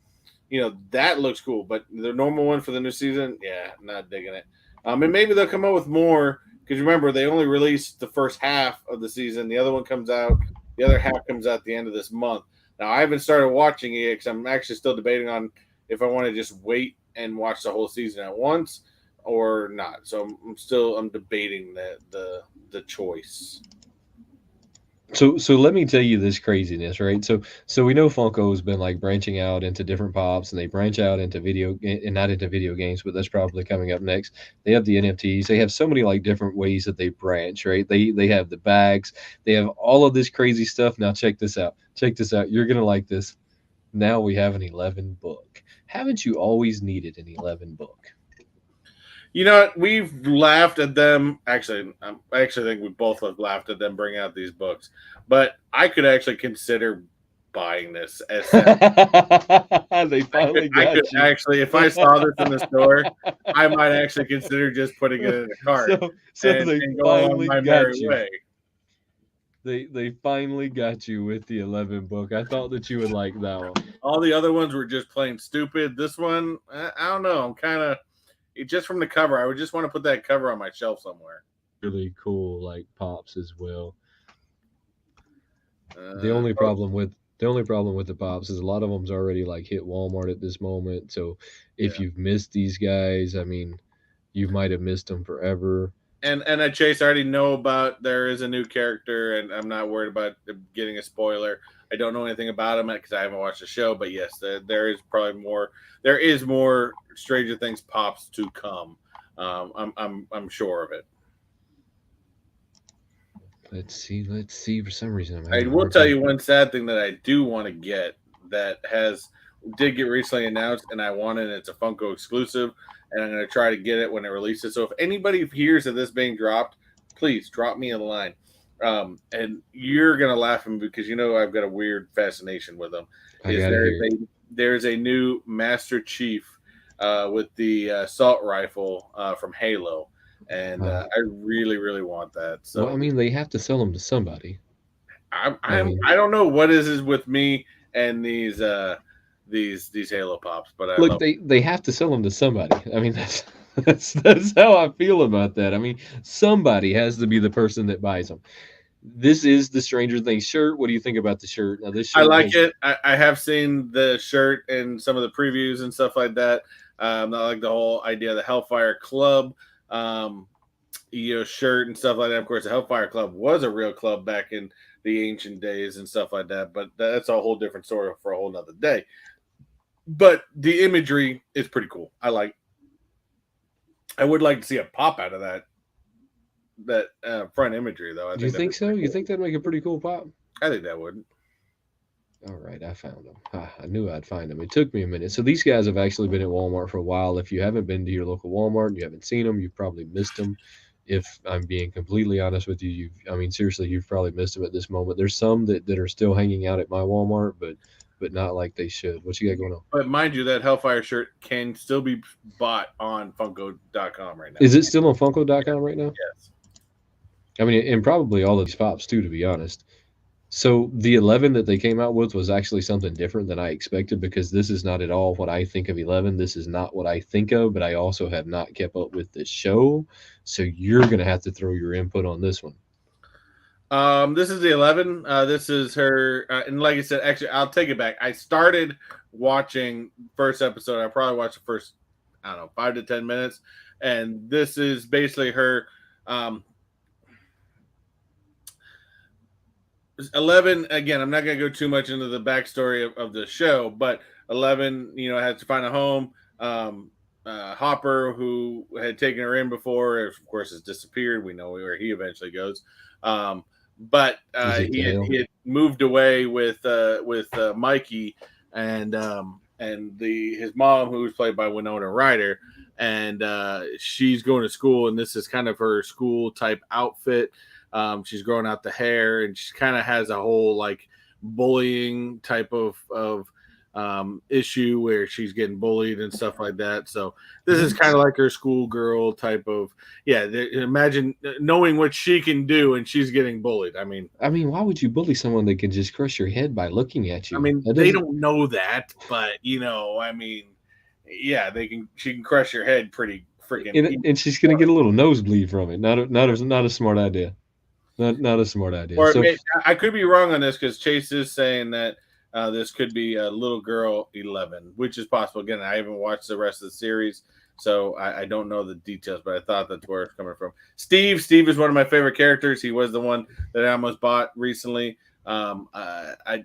that looks cool. But the normal one for the new season, yeah, not digging it. And maybe they'll come up with more because remember they only released the first half of the season. The other one comes out. The other half comes out at the end of this month. Now I haven't started watching it because I'm actually still debating on if I want to just wait and watch the whole season at once or not. So I'm debating the choice. So let me tell you this craziness, right? So we know Funko has been like branching out into different pops, and they branch out into and not into video games, but that's probably coming up next. They have the NFTs. They have so many like different ways that they branch, right? They have the bags. They have all of this crazy stuff. Now check this out. Check this out. You're gonna like this. Now we have an 11 book. Haven't you always needed an 11 book? You know what? We've laughed at them. Actually, I actually think we both have laughed at them bringing out these books. But I could actually consider buying this as They finally I could got you. actually, if I saw this in the store, I might actually consider just putting it in a cart So they and going on finally my merry got you. way. They finally got you with the 11 book. I thought that you would like that one. All the other ones were just plain stupid. This one, I don't know. I'm kind of just from the cover. I would just want to put that cover on my shelf somewhere. Really cool like pops as well. The Uh, only problem with the pops is a lot of them's already like hit Walmart at this moment. So if yeah. you've missed these guys, I mean, you might have missed them forever. And I Chase, I already know about there is a new character, and I'm not worried about getting a spoiler. I don't know anything about him because I haven't watched the show, but yes, there is probably more. There is more Stranger Things pops to come. I'm sure of it. Let's see. Let's see. For some reason, I'm I having a will hard tell time. you one sad thing that I do want to get that did get recently announced, and I want it. And it's a Funko exclusive, and I'm going to try to get it when it releases. So if anybody hears of this being dropped, please drop me a line. And you're going to laugh at me because I've got a weird fascination with them. I Is gotta hear it. there's a new Master Chief with the assault rifle from Halo, and Uh, I really really want that. well, I So mean, they have to sell them to somebody. I mean, I don't know what is with me and these Halo pops, but I look, love they have to sell them to somebody. I mean, that's how I feel about that. I mean, somebody has to be the person that buys them. This is the Stranger Things shirt. What do you think about the shirt? Now, this I shirt like has it. I have seen the shirt and some of the previews and stuff like that. I like the whole idea of the Hellfire Club, um, shirt and stuff like that. Of course, the Hellfire Club was a real club back in the ancient days and stuff like that. But that's a whole different story for a whole nother day. But the imagery is pretty cool. I would like to see a pop out of that front imagery, though. I Do you think that'd think be so? pretty You cool. think that'd make a pretty cool pop? I think that would. All right, I found them. I knew I'd find them. It took me a minute. So these guys have actually been at Walmart for a while. If you haven't been to your local Walmart and you haven't seen them, you've probably missed them. If I'm being completely honest with you, I mean, seriously, you've probably missed them at this moment. There's some that are still hanging out at my Walmart, but not like they should. What you got going on? But mind you, that Hellfire shirt can still be bought on Funko.com right now. Is it still on Funko.com right now? Yes. I mean, and probably all of these pops too, to be honest. So the 11 that they came out with was actually something different than I expected because this is not at all what I think of 11. This is not what I think of, but I also have not kept up with the show. So you're going to have to throw your input on this one. This is the 11. This is her, and like I said, actually, I'll take it back. I started watching first episode. I probably watched the first, I don't know, 5 to 10 minutes, and this is basically her. 11 again. I'm not going to go too much into the backstory of the show, but 11, has to find a home. Hopper, who had taken her in before, of course, has disappeared. We know where he eventually goes. but Is it to hell? he had moved away with Mikey and the his mom, who was played by Winona Ryder, and she's going to school, and this is kind of her school type outfit. She's growing out the hair, and she kind of has a whole like bullying type of issue where she's getting bullied and stuff like that. So this is kind of like her schoolgirl type of imagine knowing what she can do and she's getting bullied. I mean, why would you bully someone that can just crush your head by looking at you? That They doesn't. don't know that, but yeah, they can. She can crush your head pretty freaking. And she's gonna get a little nosebleed from it. Not a smart idea. Not a smart idea. Or So I could be wrong on this because Chase is saying that this could be a little girl 11, which is possible. Again, I haven't watched the rest of the series, so I don't know the details, but I thought that's where it's coming from. Steve is one of my favorite characters. He was the one that I almost bought recently. I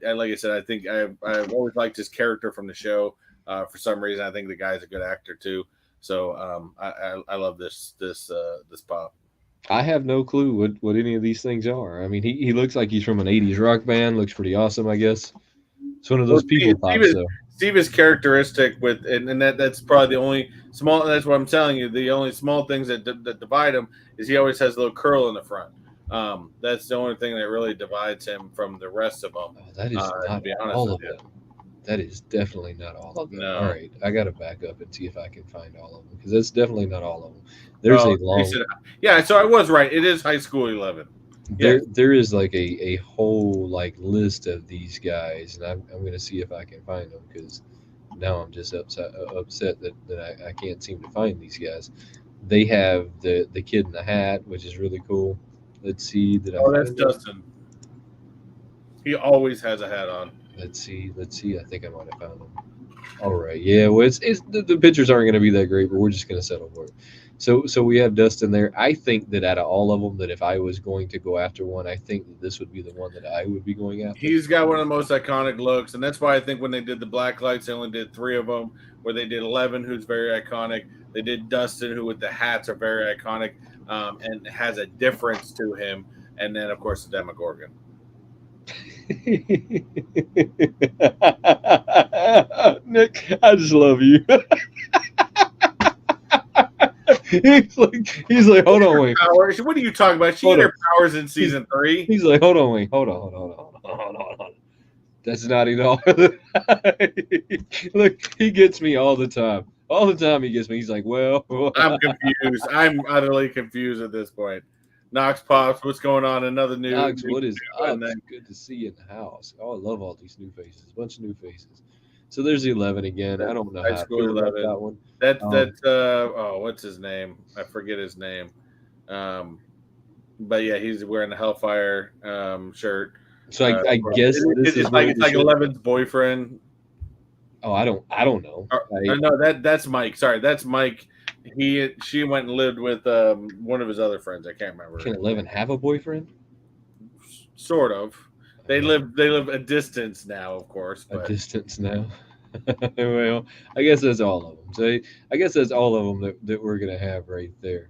like I said, I think I've always liked his character from the show. For some reason, I think the guy's a good actor too. So I love this pop. I have no clue what any of these things are. I mean, he looks like he's from an '80s rock band. Looks pretty awesome, I guess. It's one of those people pops, though. Steve is characteristic with, and that's probably the only small. That's what I'm telling you. The only small things that divide him is he always has a little curl in the front. That's the only thing that really divides him from the rest of them. Oh, that is not all of them. That is definitely not all of them. No. All right, I got to back up and see if I can find all of them because that's definitely not all of them. There's a long. Yeah, so I was right. It is High School 11. There is like a whole like list of these guys, and I'm gonna see if I can find them because now I'm just upset that I can't seem to find these guys. They have the kid in the hat, which is really cool. Let's see. That's Dustin. He always has a hat on. Let's see. I think I might have found them. All right. Yeah. Well, it's the pictures aren't going to be that great, but we're just going to settle for it. So we have Dustin there. I think that out of all of them, that if I was going to go after one, I think that this would be the one that I would be going after. He's got one of the most iconic looks, and that's why I think when they did the black lights, they only did 3 of them. Where they did 11, who's very iconic. They did Dustin, who with the hats are very iconic, and has a difference to him. And then, of course, the Demogorgon. Nick, I just love you. he's like, hold on, wait. What are you talking about? She had her powers in season 3. He's like, hold on, wait, hold on. That's not at all. Look, he gets me all the time. All the time he gets me. He's like, well. I'm confused. I'm utterly confused at this point. Knox Pops, what's going on? Another new. Knox, what is up? Good to see you in the house. Oh, I love all these new faces. A bunch of new faces. So there's the 11 again. I don't know how to feel about that one. What's his name? I forget his name. But yeah, he's wearing the Hellfire shirt. So I guess this is like 11's boyfriend. Oh, I don't know. No, that's Mike. Sorry, that's Mike. She went and lived with one of his other friends. I can't remember. Can 11 have a boyfriend? Sort of. They live a distance now, of course. But. A distance now. Well, I guess that's all of them. So I guess that's all of them that we're gonna have right there.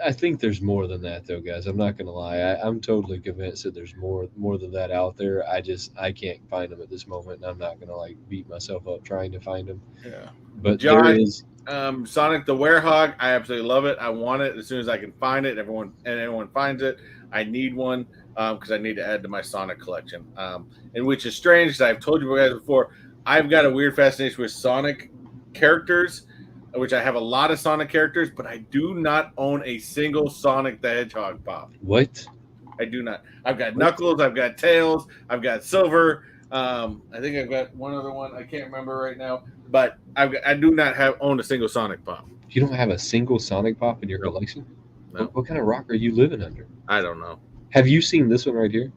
I think there's more than that, though, guys. I'm not gonna lie. I'm totally convinced that there's more than that out there. I can't find them at this moment, and I'm not gonna like beat myself up trying to find them. Yeah. But John, there is Sonic the Werehog. I absolutely love it. I want it as soon as I can find it. Everyone finds it. I need one because I need to add to my Sonic collection. And which is strange because I've told you guys before. I've got a weird fascination with Sonic characters, which I have a lot of Sonic characters, but I do not own a single Sonic the Hedgehog pop. What? I do not. I've got Knuckles. I've got Tails. I've got Silver. I think I've got one other one. I can't remember right now, but I do not own a single Sonic pop. You don't have a single Sonic pop in your collection? No. What kind of rock are you living under? I don't know. Have you seen this one right here?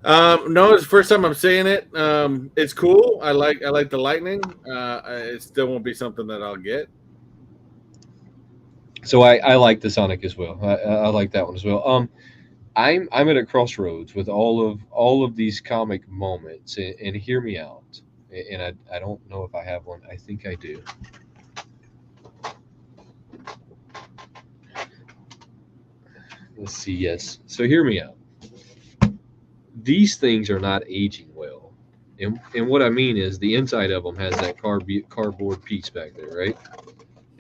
No, it's the first time I'm seeing it. It's cool. I like the lightning. It still won't be something that I'll get. So I like the Sonic as well. I like that one as well. I'm at a crossroads with all of these comic moments, and hear me out. And I don't know if I have one. I think I do. Let's see. Yes. So hear me out. These things are not aging well. And what I mean is the inside of them has that cardboard piece back there, right?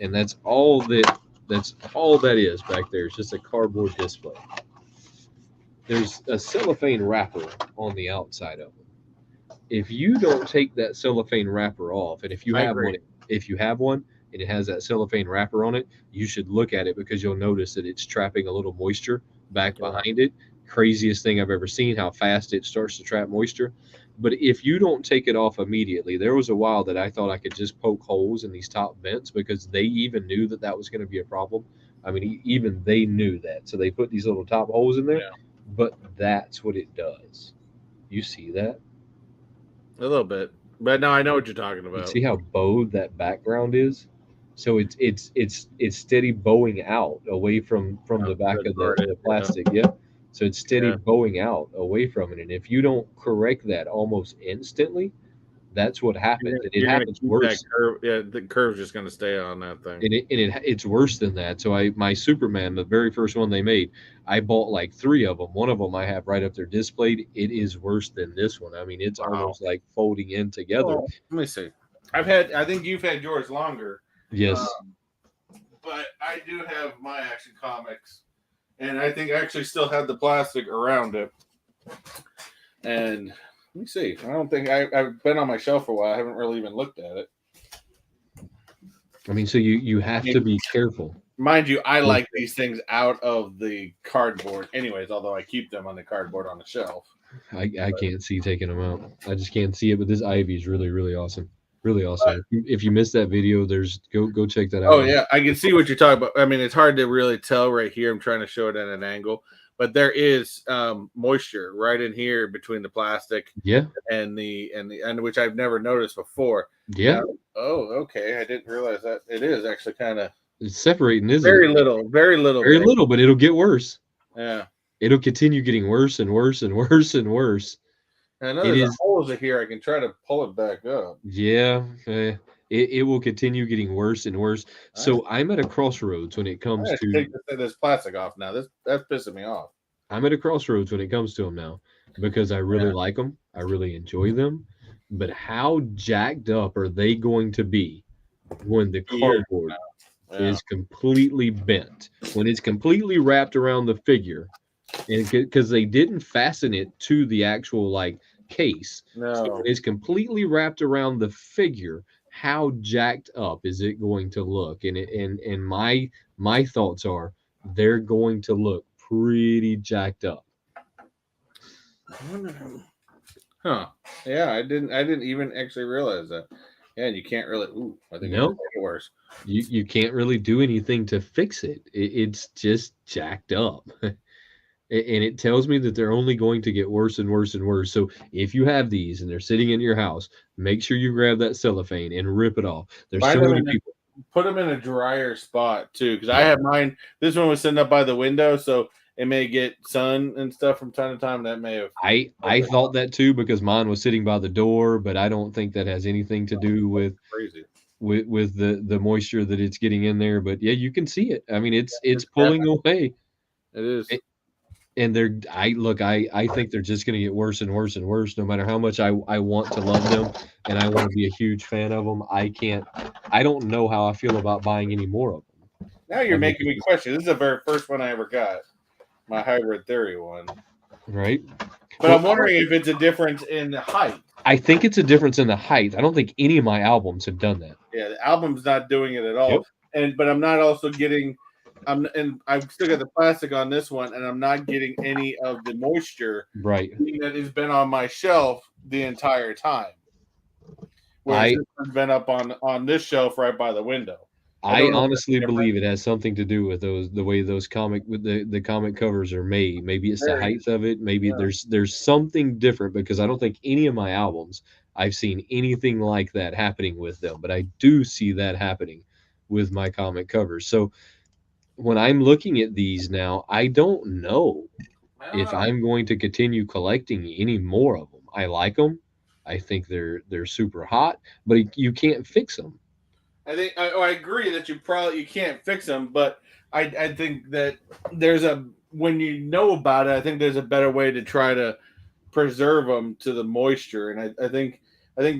And that's all that is back there. It's just a cardboard display. There's a cellophane wrapper on the outside of them. If you don't take that cellophane wrapper off, and I agree. if you have one and it has that cellophane wrapper on it, you should look at it because you'll notice that it's trapping a little moisture back Yeah. behind it. Craziest thing I've ever seen, how fast it starts to trap moisture. But if you don't take it off immediately, there was a while that I thought I could just poke holes in these top vents because they even knew that that was going to be a problem. I mean, even they knew that. So they put these little top holes in there, Yeah. but that's what it does. You see that? A little bit. But no, I know what you're talking You about. see how bowed that background is? So it's steady bowing out away from Yeah, the back that's of where it the is. Yeah. plastic. Yeah. So it's steady Yeah. bowing out away from it. And if you don't correct that almost instantly, that's what happens. And it You're gonna happens keep that worse. curve. Yeah, the curve's just gonna stay on that thing. It's worse than that. So my Superman, the very first one they made, I bought like three of them. One of them I have right up there displayed. It is worse than this one. I mean, it's Wow. almost like folding in together. Well, let me see. I think you've had yours longer, Yes. um, but I do have my Action Comics, and I think I actually still have the plastic around it. And let me see. I don't think I've been on my shelf for a while. I haven't really even looked at it. I mean, so you have to be careful. Mind you, I like these things out of the cardboard, anyways. Although I keep them on the cardboard on the shelf. I can't see taking them out. I just can't see it. But this ivy is really really awesome. Really awesome. If you missed that video, there's go check that out. Oh yeah, I can see what you're talking about. I mean, it's hard to really tell right here. I'm trying to show it at an angle, but there is moisture right in here between the plastic Yeah. and which I've never noticed before. Yeah. Now, oh, okay. I didn't realize that it is actually kind of It's separating, isn't very it? little, very little Very bit. little, but it'll get worse. Yeah. It'll continue getting worse and worse and worse and worse. And I know It there's a is. holes in here. I can try to pull it back up. Yeah. It will continue getting worse and worse. I, So I'm at a crossroads when it I comes have to to take this plastic off now. That's pissing me off. I'm at a crossroads when it comes to them now because I really Yeah. like them. I really enjoy them. But how jacked up are they going to be when the Here. cardboard Yeah. is completely bent, when it's completely wrapped around the figure, and because they didn't fasten it to the actual like case, so No. when it's completely wrapped around the figure, how jacked up is it going to look? And my thoughts are they're going to look pretty jacked up. Huh. Yeah, I didn't even actually realize that. Yeah, and you can't really I think it might No, make it worse. you can't really do anything to fix it. It's just jacked up. And it tells me that they're only going to get worse and worse and worse. So if you have these and they're sitting in your house, make sure you grab that cellophane and rip it off. There's Find so them many in people. put them in a drier spot too, because I Yeah. have mine. This one was sitting up by the window, so it may get sun and stuff from time to time. That may have. I thought that too because mine was sitting by the door, but I don't think that has anything to do Crazy. with the moisture that it's getting in there. But yeah, you can see it. I mean, it's It's pulling away. It is. And I think they're just going to get worse and worse and worse no matter how much I want to love them and I want to be a huge fan of them. I don't know how I feel about buying any more of them. Now you're I mean, making me question. This is the very first one I ever got, my hybrid theory one. right? But Well, I'm wondering if it's a difference in the height. I think it's a difference in the height. I don't think any of my albums have done that. Yeah, the album's not doing it at all. Yep. But I'm not also getting. I've still got the plastic on this one, and I'm not getting any of the moisture Right. that has been on my shelf the entire time. Whereas this one's been up on this shelf right by the window. I honestly believe it has something to do with the way those the comic covers are made. Maybe it's the height of it. Maybe there's something different because I don't think any of my albums I've seen anything like that happening with them, but I do see that happening with my comic covers. So when I'm looking at these now, I don't know if I'm going to continue collecting any more of them. I like them. I think they're super hot, but you can't fix them. I think I agree that you can't fix them, but I think that there's a when you know about it, I think there's a better way to try to preserve them to the moisture, and I think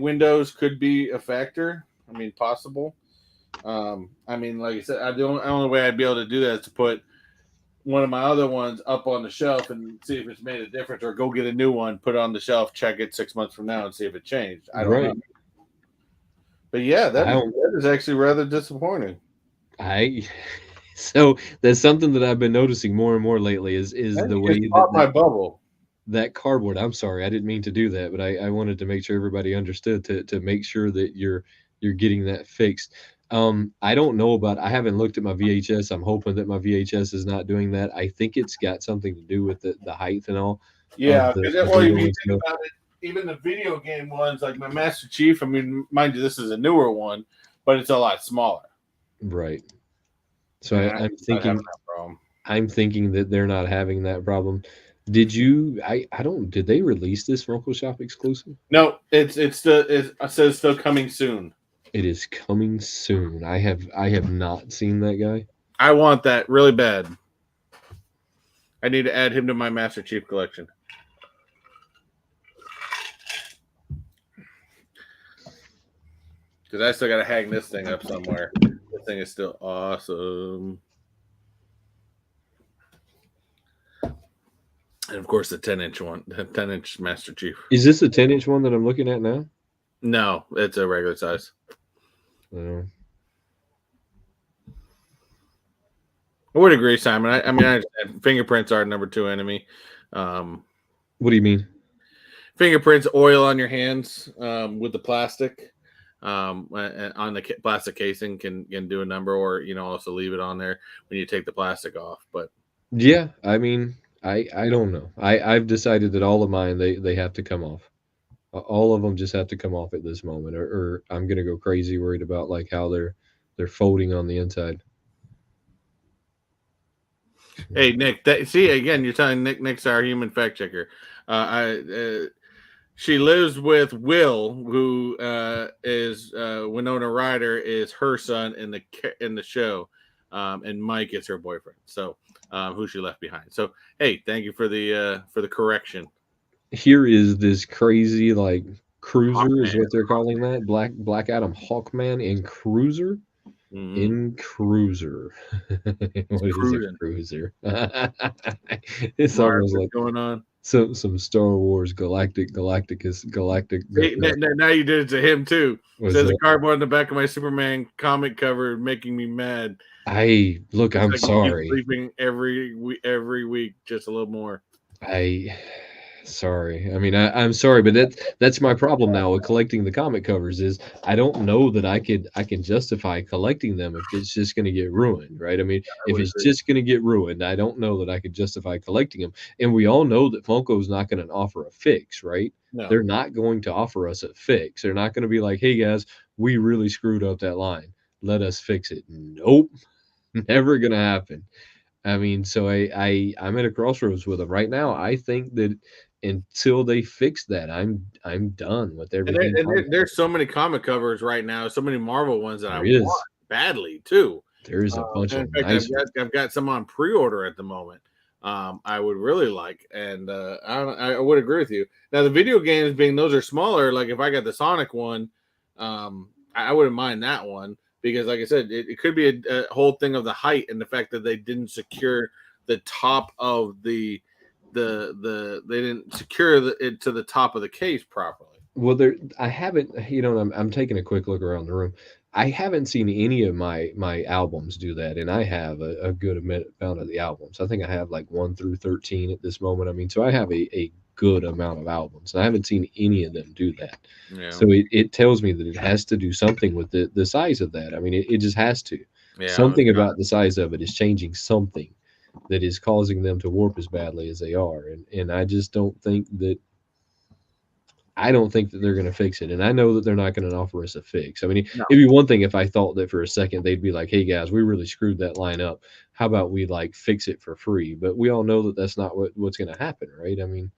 windows could be a factor. I mean, possible. I mean, like I said, the only way I'd be able to do that is to put one of my other ones up on the shelf and see if it's made a difference, or go get a new one, put it on the shelf, check it 6 months from now, and see if it changed. I don't know. But yeah, that is actually rather disappointing. So that's something that I've been noticing more and more lately is the way that my bubble. That cardboard. I'm sorry, I didn't mean to do that, but I wanted to make sure everybody understood to make sure that you're getting that fixed. I don't know about. I haven't looked at my VHS. I'm hoping that my VHS is not doing that. I think it's got something to do with the height and all. Yeah, because well, you think about it, even the video game ones, like my Master Chief. I mean, mind you, this is a newer one, but it's a lot smaller. Right. So I'm thinking that they're not having that problem. Did you? I don't. Did they release this Funko Shop exclusive? No, it says still coming soon. It is coming soon. I have not seen that guy. I want that really bad. I need to add him to my Master Chief collection. Because I still got to hang this thing up somewhere. This thing is still awesome. And of course, the 10-inch one, the 10-inch Master Chief. Is this a 10-inch one that I'm looking at now? No, it's a regular size. Oh. I would agree, Simon. I mean, fingerprints are number 2 enemy. What do you mean? Fingerprints, oil on your hands with the plastic on the plastic casing can do a number, or also leave it on there when you take the plastic off. But yeah, I mean, I don't know. I've decided that all of mine they have to come off. All of them just have to come off at this moment, or I'm gonna go crazy worried about like how they're folding on the inside. Hey Nick, see again, you're telling Nick's our human fact checker. She lives with Will, who is Winona Ryder is her son in the show, and Mike is her boyfriend. So who she left behind. So hey, thank you for the correction. Here is this crazy like cruiser Hawkman. Is what they're calling that Black Adam Hawkman in cruiser. Mm-hmm. In cruiser. What is a cruiser? It's almost like going on. Some Star Wars galactic. See, now you did it to him too. Says a cardboard on the back of my Superman comic cover, making me mad. I'm sorry. Sleeping every week, just a little more. Sorry. I mean, I'm sorry, but that's my problem now with collecting the comic covers is I don't know that I can justify collecting them if it's just going to get ruined, right? I mean, if it's just going to get ruined, I don't know that I could justify collecting them. And we all know that Funko's not going to offer a fix, right? No. They're not going to offer us a fix. They're not going to be like, hey guys, we really screwed up that line. Let us fix it. Nope. Never going to happen. I mean, so I'm at a crossroads with them right now. I think that until they fix that, I'm done with everything. And there's so many comic covers right now, so many Marvel ones that I want badly too. There is a bunch of in fact, I've got some on pre-order at the moment. I would really like, and I would agree with you. Now the video games being those are smaller. Like if I got the Sonic one, I wouldn't mind that one. Because, like I said, it could be a whole thing of the height and the fact that they didn't secure the top of they didn't secure it to the top of the case properly. Well, I haven't. I'm taking a quick look around the room. I haven't seen any of my albums do that, and I have a good amount of the albums. I think I have like 1 through 13 at this moment. I mean, so I have a good amount of albums. And I haven't seen any of them do that. Yeah. So it tells me that it has to do something with the size of that. I mean, it just has to. Yeah, something about the size of it is changing something that is causing them to warp as badly as they are. And I just don't think that they're going to fix it. And I know that they're not going to offer us a fix. I mean, It'd be one thing if I thought that for a second they'd be like, hey guys, we really screwed that line up. How about we like fix it for free? But we all know that that's not what's going to happen, right? I mean,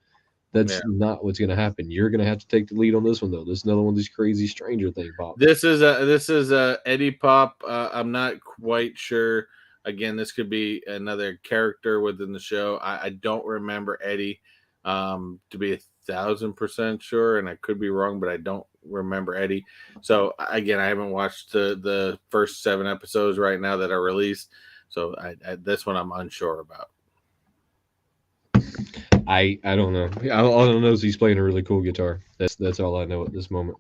that's not what's going to happen. You're going to have to take the lead on this one, though. This is another one of these crazy Stranger Thing pop. This is a Eddie Pop. I'm not quite sure. Again, this could be another character within the show. I don't remember Eddie to be 1,000% sure, and I could be wrong, but I don't remember Eddie. So again, I haven't watched the first 7 episodes right now that are released. So this one I'm unsure about. I don't know. All I know is he's playing a really cool guitar. That's all I know at this moment.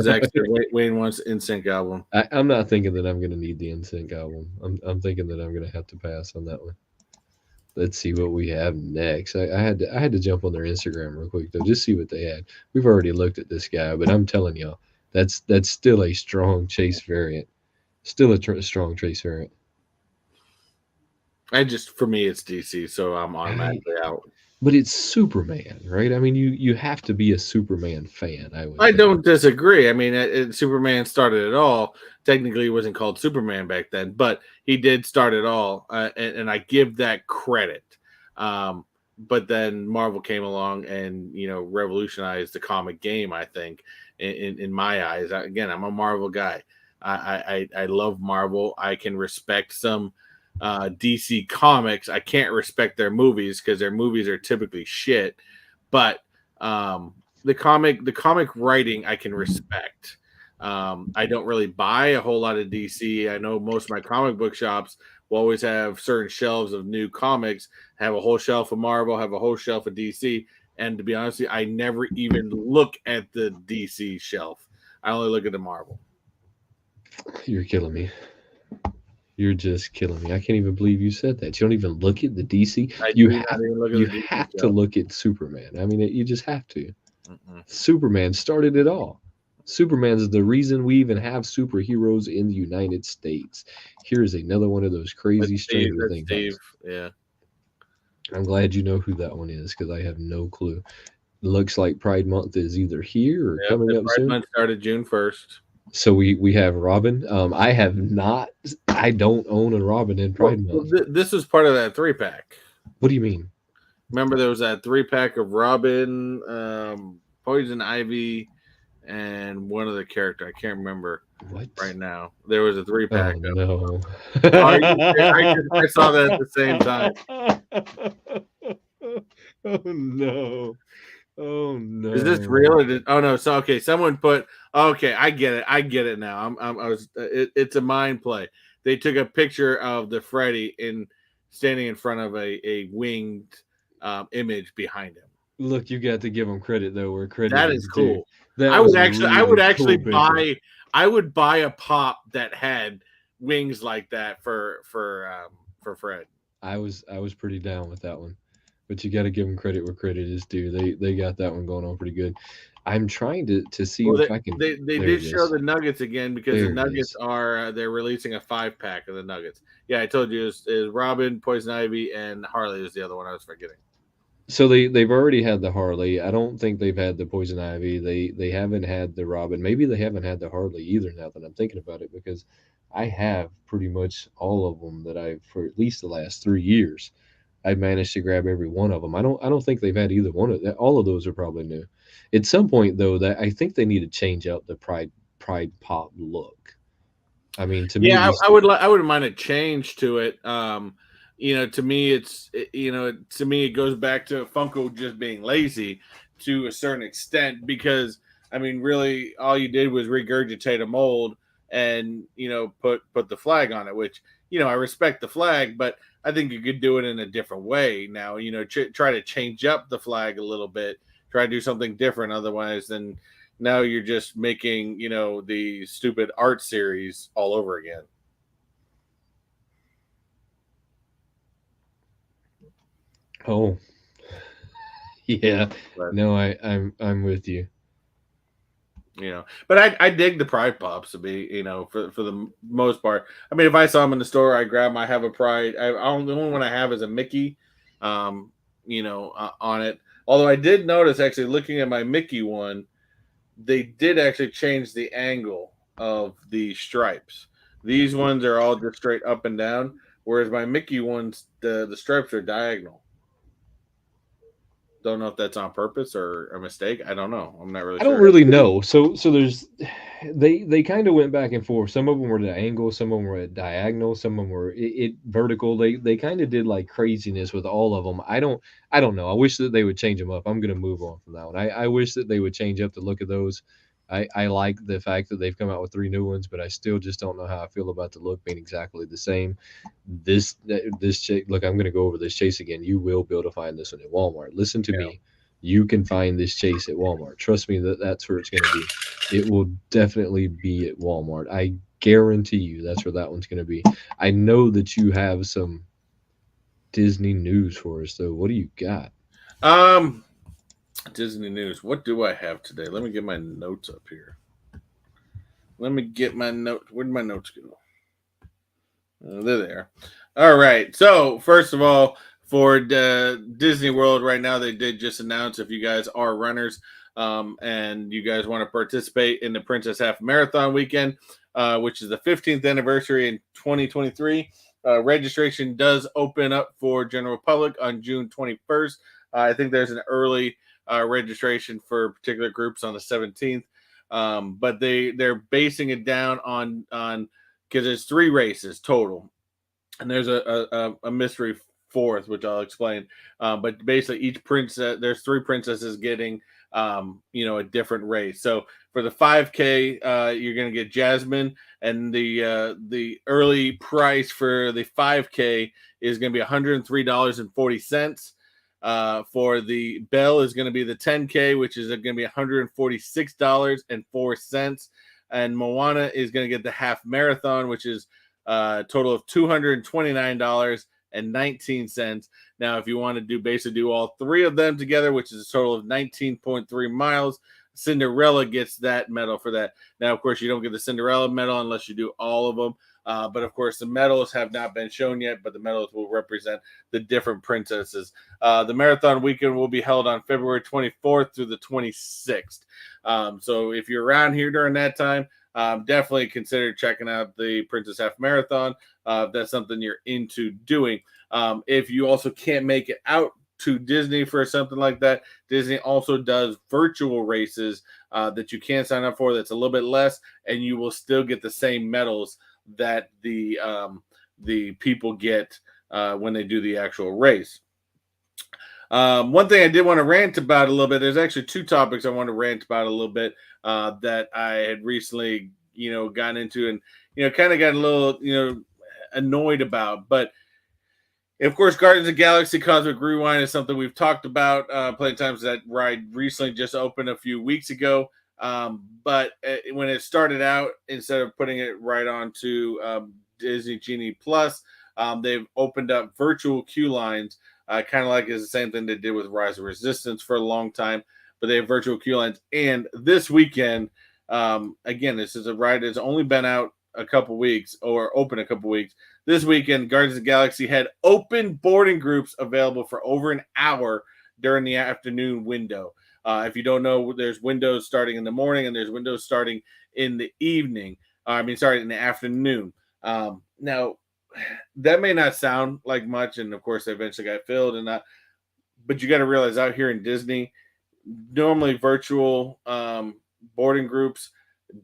Zach said Wayne wants NSYNC album. I'm not thinking that I'm going to need the NSYNC album. I'm thinking that I'm going to have to pass on that one. Let's see what we have next. I had to jump on their Instagram real quick though, just see what they had. We've already looked at this guy, but I'm telling y'all, that's still a strong Chase variant. Still a strong Chase variant. For me, it's DC, so I'm automatically out. But it's Superman, right? I mean, you have to be a Superman fan. I don't disagree. I mean, Superman started it all. Technically, he wasn't called Superman back then, but he did start it all, and I give that credit. But then Marvel came along and revolutionized the comic game. I think, in my eyes, again, I'm a Marvel guy. I love Marvel. I can respect some DC comics. I can't respect their movies because their movies are typically shit. But the comic writing I can respect. I don't really buy a whole lot of DC. I know most of my comic book shops will always have certain shelves of new comics, have a whole shelf of Marvel, have a whole shelf of DC. And to be honest with you, I never even look at the DC shelf. I only look at the Marvel. You're killing me. You're just killing me. I can't even believe you said that. You don't even look at the DC. You have to look at Superman. I mean, you just have to. Superman started it all. Superman is the reason we even have superheroes in the United States. Here's another one of those crazy Stranger Things. Steve, yeah. I'm glad you know who that one is because I have no clue. Looks like Pride Month is either here or coming up soon. Pride Month started June 1st. So we have Robin. I have not. I don't own a Robin in Pride Month. This was part of that 3-pack. What do you mean? Remember, there was that 3-pack of Robin, Poison Ivy, and one other character. I can't remember right now. There was a 3-pack. Oh, no. I saw that at the same time. Oh no. Oh no! Is this real? Oh no! So okay, someone put. Okay, I get it. I get it now. It's a mind play. They took a picture of the Freddy standing in front of a winged image behind him. Look, you got to give them credit though. Where credit that is cool. I would actually buy. I would buy a pop that had wings like that for Fred. I was pretty down with that one. But you got to give them credit where credit is due. They got that one going on pretty good. I'm trying to see if I can. They did show the Nuggets again because the Nuggets are they're releasing a 5-pack of the Nuggets. Yeah, I told you is Robin, Poison Ivy, and Harley is the other one I was forgetting. So they've already had the Harley. I don't think they've had the Poison Ivy. They haven't had the Robin. Maybe they haven't had the Harley either. Now that I'm thinking about it, because I have pretty much all of them that I've for at least the last 3 years. I've managed to grab every one of them. I don't think they've had either one of that. All of those are probably new. At some point, though, that I think they need to change out the Pride Pop look. I mean, to me, I wouldn't mind a change to it. To me, it goes back to Funko just being lazy to a certain extent because I mean, really, all you did was regurgitate a mold and put the flag on it, which I respect the flag, but I think you could do it in a different way now. Try to change up the flag a little bit, try to do something different. Otherwise, then now you're just making the stupid art series all over again. Oh, yeah. No, I'm with you. But I dig the Pride Pops to be, for the most part. I mean, if I saw them in the store, I grab them. I have a Pride. The only one I have is a Mickey, on it. Although I did notice, actually, looking at my Mickey one, they did actually change the angle of the stripes. These ones are all just straight up and down, whereas my Mickey ones, the stripes are diagonal. Don't know if that's on purpose or a mistake. I don't know. I'm not really I don't sure. really know. So there's they kind of went back and forth. Some of them were at an angle, some of them were at diagonal, some of them were vertical. They kind of did like craziness with all of them. I don't know. I wish that they would change them up. I'm gonna move on from that one. I wish that they would change up the look of those. I like the fact that they've come out with three new ones, but I still just don't know how I feel about the look being exactly the same. Look, I'm gonna go over this chase again. You will be able to find this one at Walmart. Listen to Yeah. me. You can find this chase at Walmart. Trust me that that's where it's going to be. It will definitely be at Walmart. I guarantee you that's where that one's going to be. I know that you have some Disney news for us though. What do you got? Um, Disney news. What do I have today? Let me get my notes up here. Let me get my note. Where'd my notes go? They're there. All right. So first of all, for Disney World right now, they did just announce if you guys are runners and you guys want to participate in the Princess Half Marathon weekend, which is the 15th anniversary in 2023. Registration does open up for general public on June 21st. I think there's an early registration for particular groups on the 17th, but they're basing it down on because there's three races total, and there's a mystery fourth, which I'll explain. But basically, each princess, there's three princesses getting a different race. So for the 5K, you're gonna get Jasmine, and the early price for the 5K is gonna be $103.40. For the Belle is going to be the 10K, which is going to be $146.04. And Moana is going to get the half marathon, which is a total of $229.19. Now, if you want to do all three of them together, which is a total of 19.3 miles, Cinderella gets that medal for that. Now, of course, you don't get the Cinderella medal unless you do all of them. But of course, the medals have not been shown yet, but the medals will represent the different princesses. The marathon weekend will be held on February 24th through the 26th. So if you're around here during that time, definitely consider checking out the Princess Half Marathon. If that's something you're into doing. If you also can't make it out to Disney for something like that, Disney also does virtual races that you can sign up for that's a little bit less, and you will still get the same medals that the people get when they do the actual race. One thing I did want to rant about a little bit. There's actually two topics I want to rant about a little bit that I had recently, gotten into, and kind of got a little, annoyed about. But of course, Guardians of the Galaxy Cosmic Rewind is something we've talked about plenty of times. That ride recently just opened a few weeks ago. But when it started out, instead of putting it right onto Disney Genie Plus, they've opened up virtual queue lines, kind of like it's the same thing they did with Rise of Resistance for a long time. But they have virtual queue lines. And this weekend, again, this is a ride that's only been out a couple weeks or open a couple weeks. This weekend, Guardians of the Galaxy had open boarding groups available for over an hour during the afternoon window. If you don't know, there's windows starting in the morning and there's windows starting in the evening. In the afternoon. Now, that may not sound like much, and of course, they eventually got filled and that. But you got to realize out here in Disney, normally virtual boarding groups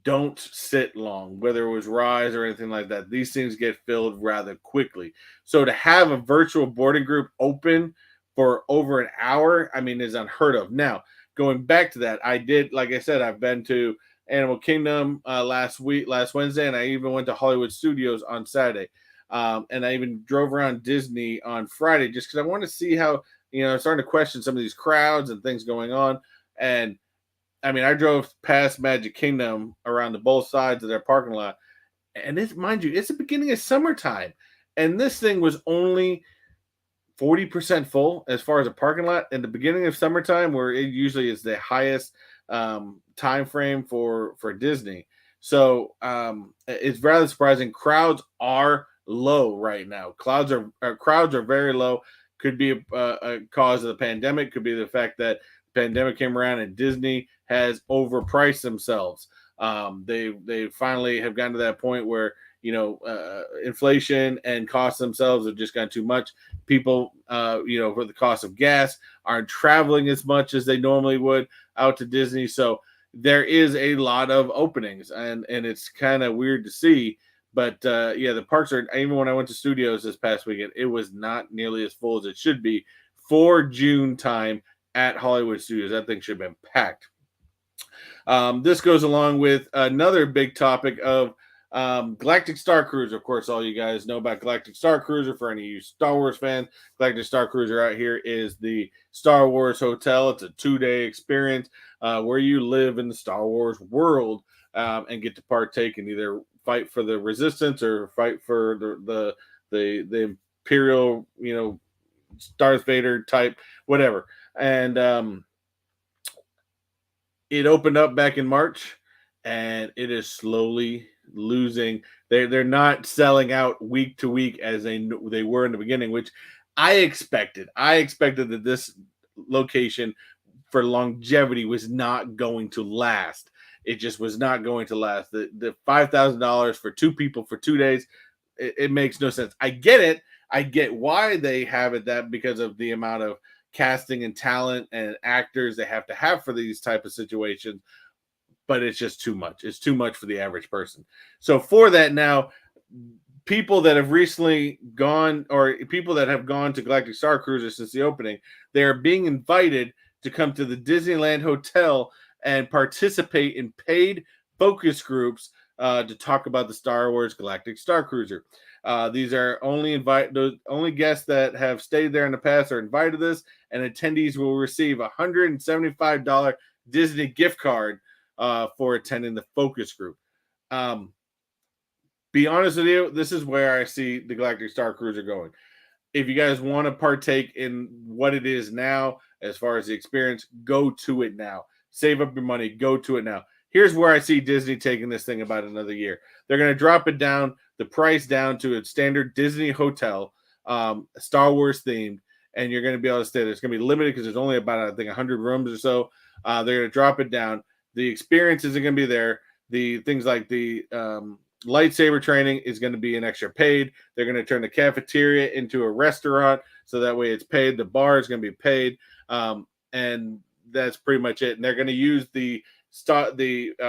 don't sit long, whether it was Rise or anything like that. These things get filled rather quickly. So to have a virtual boarding group open for over an hour, is unheard of. Now, going back to that, like I said, I've been to Animal Kingdom last Wednesday, and I even went to Hollywood Studios on Saturday. And I even drove around Disney on Friday just because I want to see how, I'm starting to question some of these crowds and things going on. And I drove past Magic Kingdom around the both sides of their parking lot, and mind you, it's the beginning of summertime, and this thing was only 40% full as far as a parking lot in the beginning of summertime, where it usually is the highest time frame for Disney. So it's rather surprising. Crowds are low right now. Crowds are very low. Could be a cause of the pandemic. Could be the fact that the pandemic came around and Disney has overpriced themselves. They finally have gotten to that point where inflation and costs themselves have just gotten too much. People, for the cost of gas, aren't traveling as much as they normally would out to Disney. So there is a lot of openings, and it's kind of weird to see. But yeah, the parks are. Even when I went to studios this past weekend, it was not nearly as full as it should be for June time at Hollywood Studios. That thing should have been packed. This goes along with another big topic of Galactic Star Cruiser. Of course, all you guys know about Galactic Star Cruiser. For any of you Star Wars fans, Galactic Star Cruiser out here is the Star Wars Hotel. It's a 2-day experience where you live in the Star Wars world and get to partake in either fight for the Resistance or fight for the Imperial, Darth Vader type, whatever. And it opened up back in March, and it is slowly losing. They're not selling out week to week as they were in the beginning, which I expected. I expected that this location for longevity was not going to last. It just was not going to last. The $5,000 for 2 people for 2 days, it makes no sense. I get it. I get why they have it that because of the amount of casting and talent and actors they have to have for these type of situations, but it's just too much. It's too much for the average person. So for that now, people that have recently gone or people that have gone to Galactic Star Cruiser since the opening, they are being invited to come to the Disneyland Hotel and participate in paid focus groups to talk about the Star Wars Galactic Star Cruiser. These are the only guests that have stayed there in the past are invited to this, and attendees will receive a $175 Disney gift card for attending the focus group. Be honest with you, this is where I see the Galactic Star Cruiser going. If you guys want to partake in what it is now, as far as the experience, go to it now. Save up your money, go to it now. Here's where I see Disney taking this thing about another year. They're going to drop it down, the price down to a standard Disney hotel, Star Wars themed, and you're going to be able to stay there. It's going to be limited because there's only about, I think, 100 rooms or so. They're going to drop it down. The experience isn't going to be there. The things like the lightsaber training is going to be an extra paid. They're going to turn the cafeteria into a restaurant, so that way it's paid. The bar is going to be paid, and that's pretty much it. And they're going to use the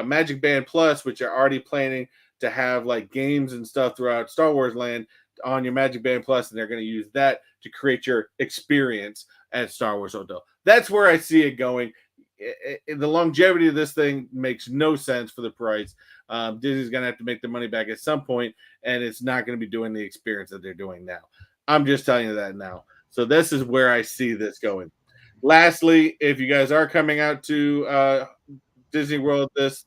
Magic Band Plus, which are already planning to have like games and stuff throughout Star Wars Land on your Magic Band Plus, and they're going to use that to create your experience at Star Wars Hotel. That's where I see it going. The longevity of this thing makes no sense for the price. Disney's going to have to make the money back at some point, and it's not going to be doing the experience that they're doing now. I'm just telling you that now. So this is where I see this going. Lastly, if you guys are coming out to Disney World this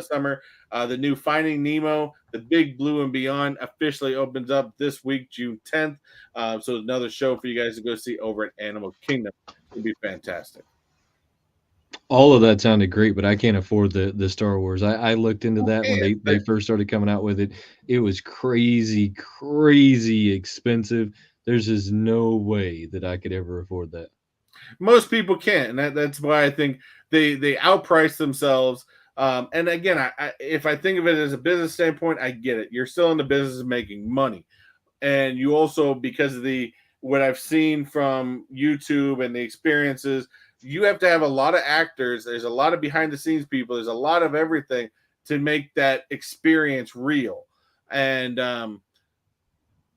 summer, the new Finding Nemo, the Big Blue and Beyond officially opens up this week, June 10th. So another show for you guys to go see over at Animal Kingdom. It'll be fantastic. All of that sounded great, but I can't afford the Star Wars. I looked into that when Okay, they first started coming out with it. It was crazy, crazy expensive. There's just no way that I could ever afford that. most people can't, and that's why I think they outprice themselves. And again, if I think of it as a business standpoint, I get it. You're still in the business of making money, and you also, because of the what I've seen from YouTube and the experiences, you have to have a lot of actors. There's a lot of behind the scenes people. There's a lot of everything to make that experience real, and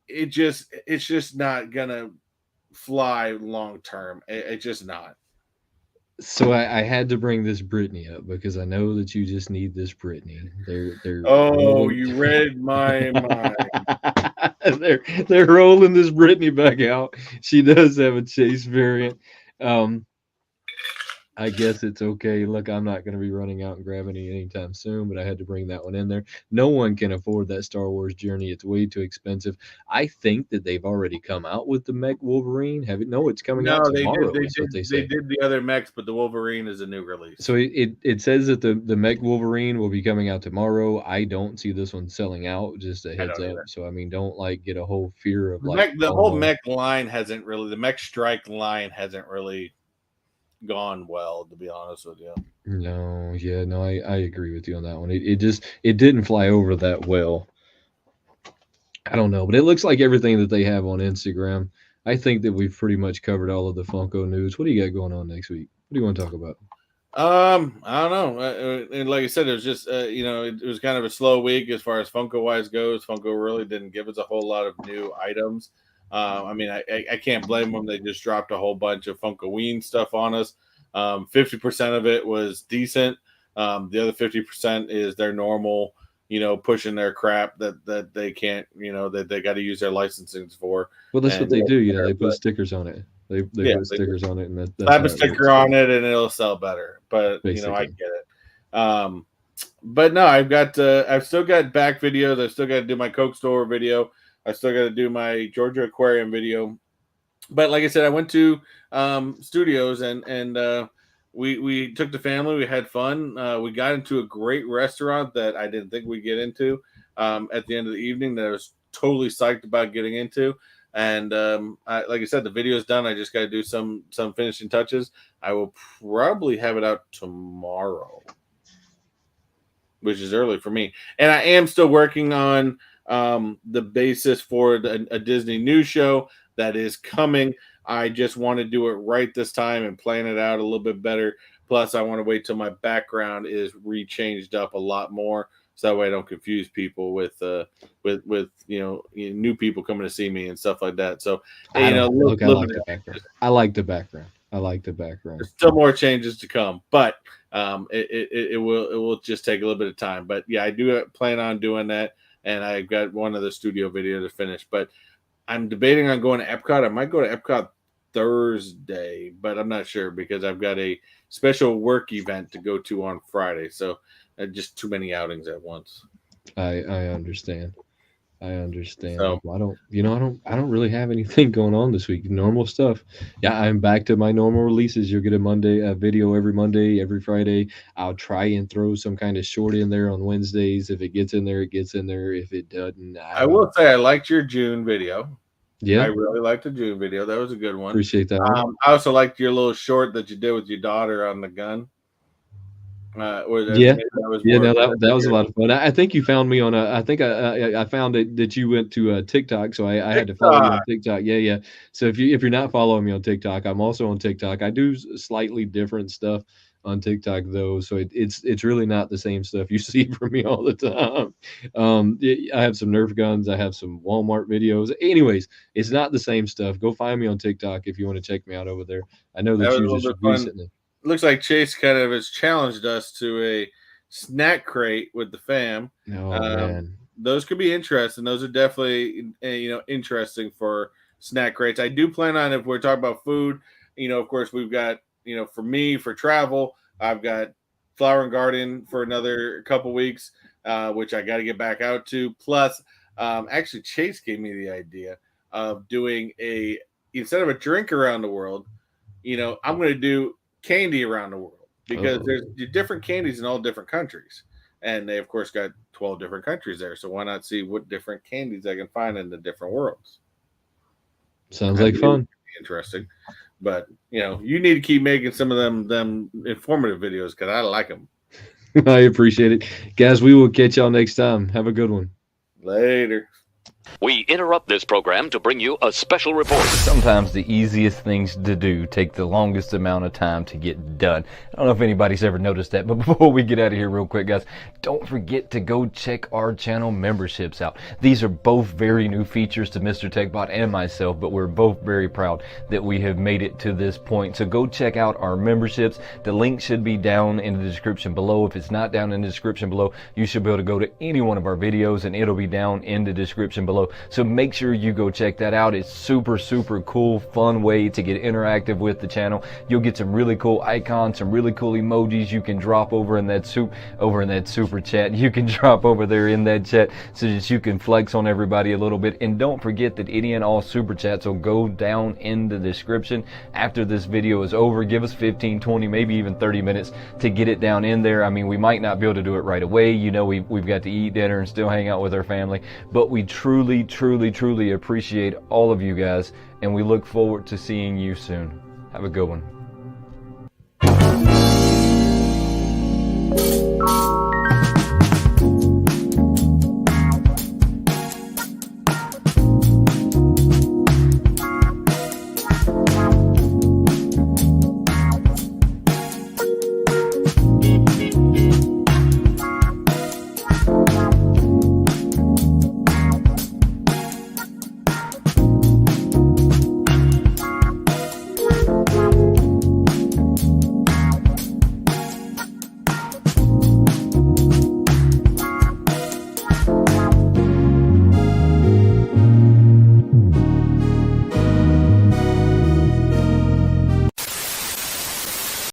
it's just not gonna fly long term. It's just not. So I had to bring this Brittany up because I know that you just need this Brittany. They're Oh, rolling. you read my mind. They're rolling this Brittany back out. She does have a Chase variant. Um, I guess it's okay. Look, I'm not going to be running out and grabbing it anytime soon, but I had to bring that one in there. No one can afford that Star Wars journey. It's way too expensive. I think that they've already come out with the Mech Wolverine. Have it? No, it's coming out No, they did. tomorrow, They is did. what they They say. did the other mechs, but the Wolverine is a new release. So it says that the Mech Wolverine will be coming out tomorrow. I don't see this one selling out. Just a I heads don't up. either. So I mean, don't like get a whole fear of The like mech, the whole FOMO. mech line hasn't really. The mech strike line hasn't really gone well, to be honest with you. No, yeah, no, I agree with you on that one. It just it didn't fly over that well. I don't know, but it looks like everything that they have on Instagram. I think that we've pretty much covered all of the Funko news. What do you got going on next week? What do you want to talk about? I don't know. And like I said, it was just it was kind of a slow week as far as Funko wise goes. Funko really didn't give us a whole lot of new items. I mean, I can't blame them. They just dropped a whole bunch of Funkoween stuff on us. 50% of it was decent. The other 50% is their normal, pushing their crap that they can't, that they got to use their licensing for. Well, that's what And they do. They but put stickers on it. They yeah, put stickers on it, and that's slap how a it works, sticker on it and it'll sell better. But I basically. get it. But no, I've still got back videos. I've still got to do my Coke store video. I still got to do my Georgia Aquarium video. But like I said, I went to studios and we took the family. We had fun. We got into a great restaurant that I didn't think we'd get into at the end of the evening. That I was totally psyched about getting into. And like I said, the video is done. I just got to do some finishing touches. I will probably have it out tomorrow, which is early for me. And I am still working on the basis for a Disney news show that is coming. I just want to do it right this time and plan it out a little bit better. Plus, I want to wait till my background is rechanged up a lot more, so that way I don't confuse people with new people coming to see me and stuff like that. So, I don't look. I little like bit the of background. I like the background. I like the background. there's still more changes to come, but it will just take a little bit of time. But yeah, I do plan on doing that, and I've got one other studio video to finish. But I'm debating on going to Epcot. I might go to Epcot Thursday, but I'm not sure because I've got a special work event to go to on Friday. So just too many outings at once. I understand. I understand. So I don't really have anything going on this week. Normal stuff. Yeah, I'm back to my normal releases. You'll get a video every Monday, every Friday. I'll try and throw some kind of short in there on Wednesdays. If it gets in there, it gets in there. If it doesn't, I I don't will know. say I liked your June video. I Yeah, really liked the June video. That was a good one. appreciate that one. I also liked your little short that you did with your daughter on the gun. Yeah, Maybe that was yeah. more No, of that was a your lot of fun. I think you found me on a. I think I found that you went to TikTok, so I had to follow you TikTok. on TikTok. Yeah, yeah. So if you're not following me on TikTok, I'm also on TikTok. I do slightly different stuff on TikTok though, so it's really not the same stuff you see from me all the time. I have some Nerf guns. I have some Walmart videos. Anyways, it's not the same stuff. Go find me on TikTok if you want to check me out over there. I know That that was a you little just bit fun. recently. Looks like Chase kind of has challenged us to a snack crate with the fam. Oh Um, man. those could be interesting. Those are definitely interesting for snack crates. I do plan on if we're talking about food. Of course we've got for me for travel. I've got Flower and Garden for another couple weeks, which I got to get back out to. Plus, actually Chase gave me the idea of doing a instead of a drink around the world. I'm going to do candy around the world because Oh. there's different candies in all different countries. And they, of course, got 12 different countries there. So why not see what different candies I can find in the different worlds? Sounds I like think it would fun. be interesting. But, you need to keep making some of them informative videos because I like them. I appreciate it. Guys, we will catch y'all next time. Have a good one. Later. We interrupt this program to bring you a special report. Sometimes the easiest things to do take the longest amount of time to get done. I don't know if anybody's ever noticed that, but before we get out of here real quick, guys, don't forget to go check our channel memberships out. These are both very new features to Mr. Techbot and myself, but we're both very proud that we have made it to this point. So go check out our memberships. The link should be down in the description below. If it's not down in the description below, you should be able to go to any one of our videos and it'll be down in the description below. So make sure you go check that out. It's super cool, fun way to get interactive with the channel. You'll get some really cool icons, some really cool emojis you can drop over in that super chat. You can drop over there in that chat so that you can flex on everybody a little bit. And don't forget that any and all super chats will go down in the description after this video is over. Give us 15, 20, maybe even 30 minutes to get it down in there. I mean, we might not be able to do it right away. We've got to eat dinner and still hang out with our family, but we truly appreciate all of you guys, and we look forward to seeing you soon. Have a good one.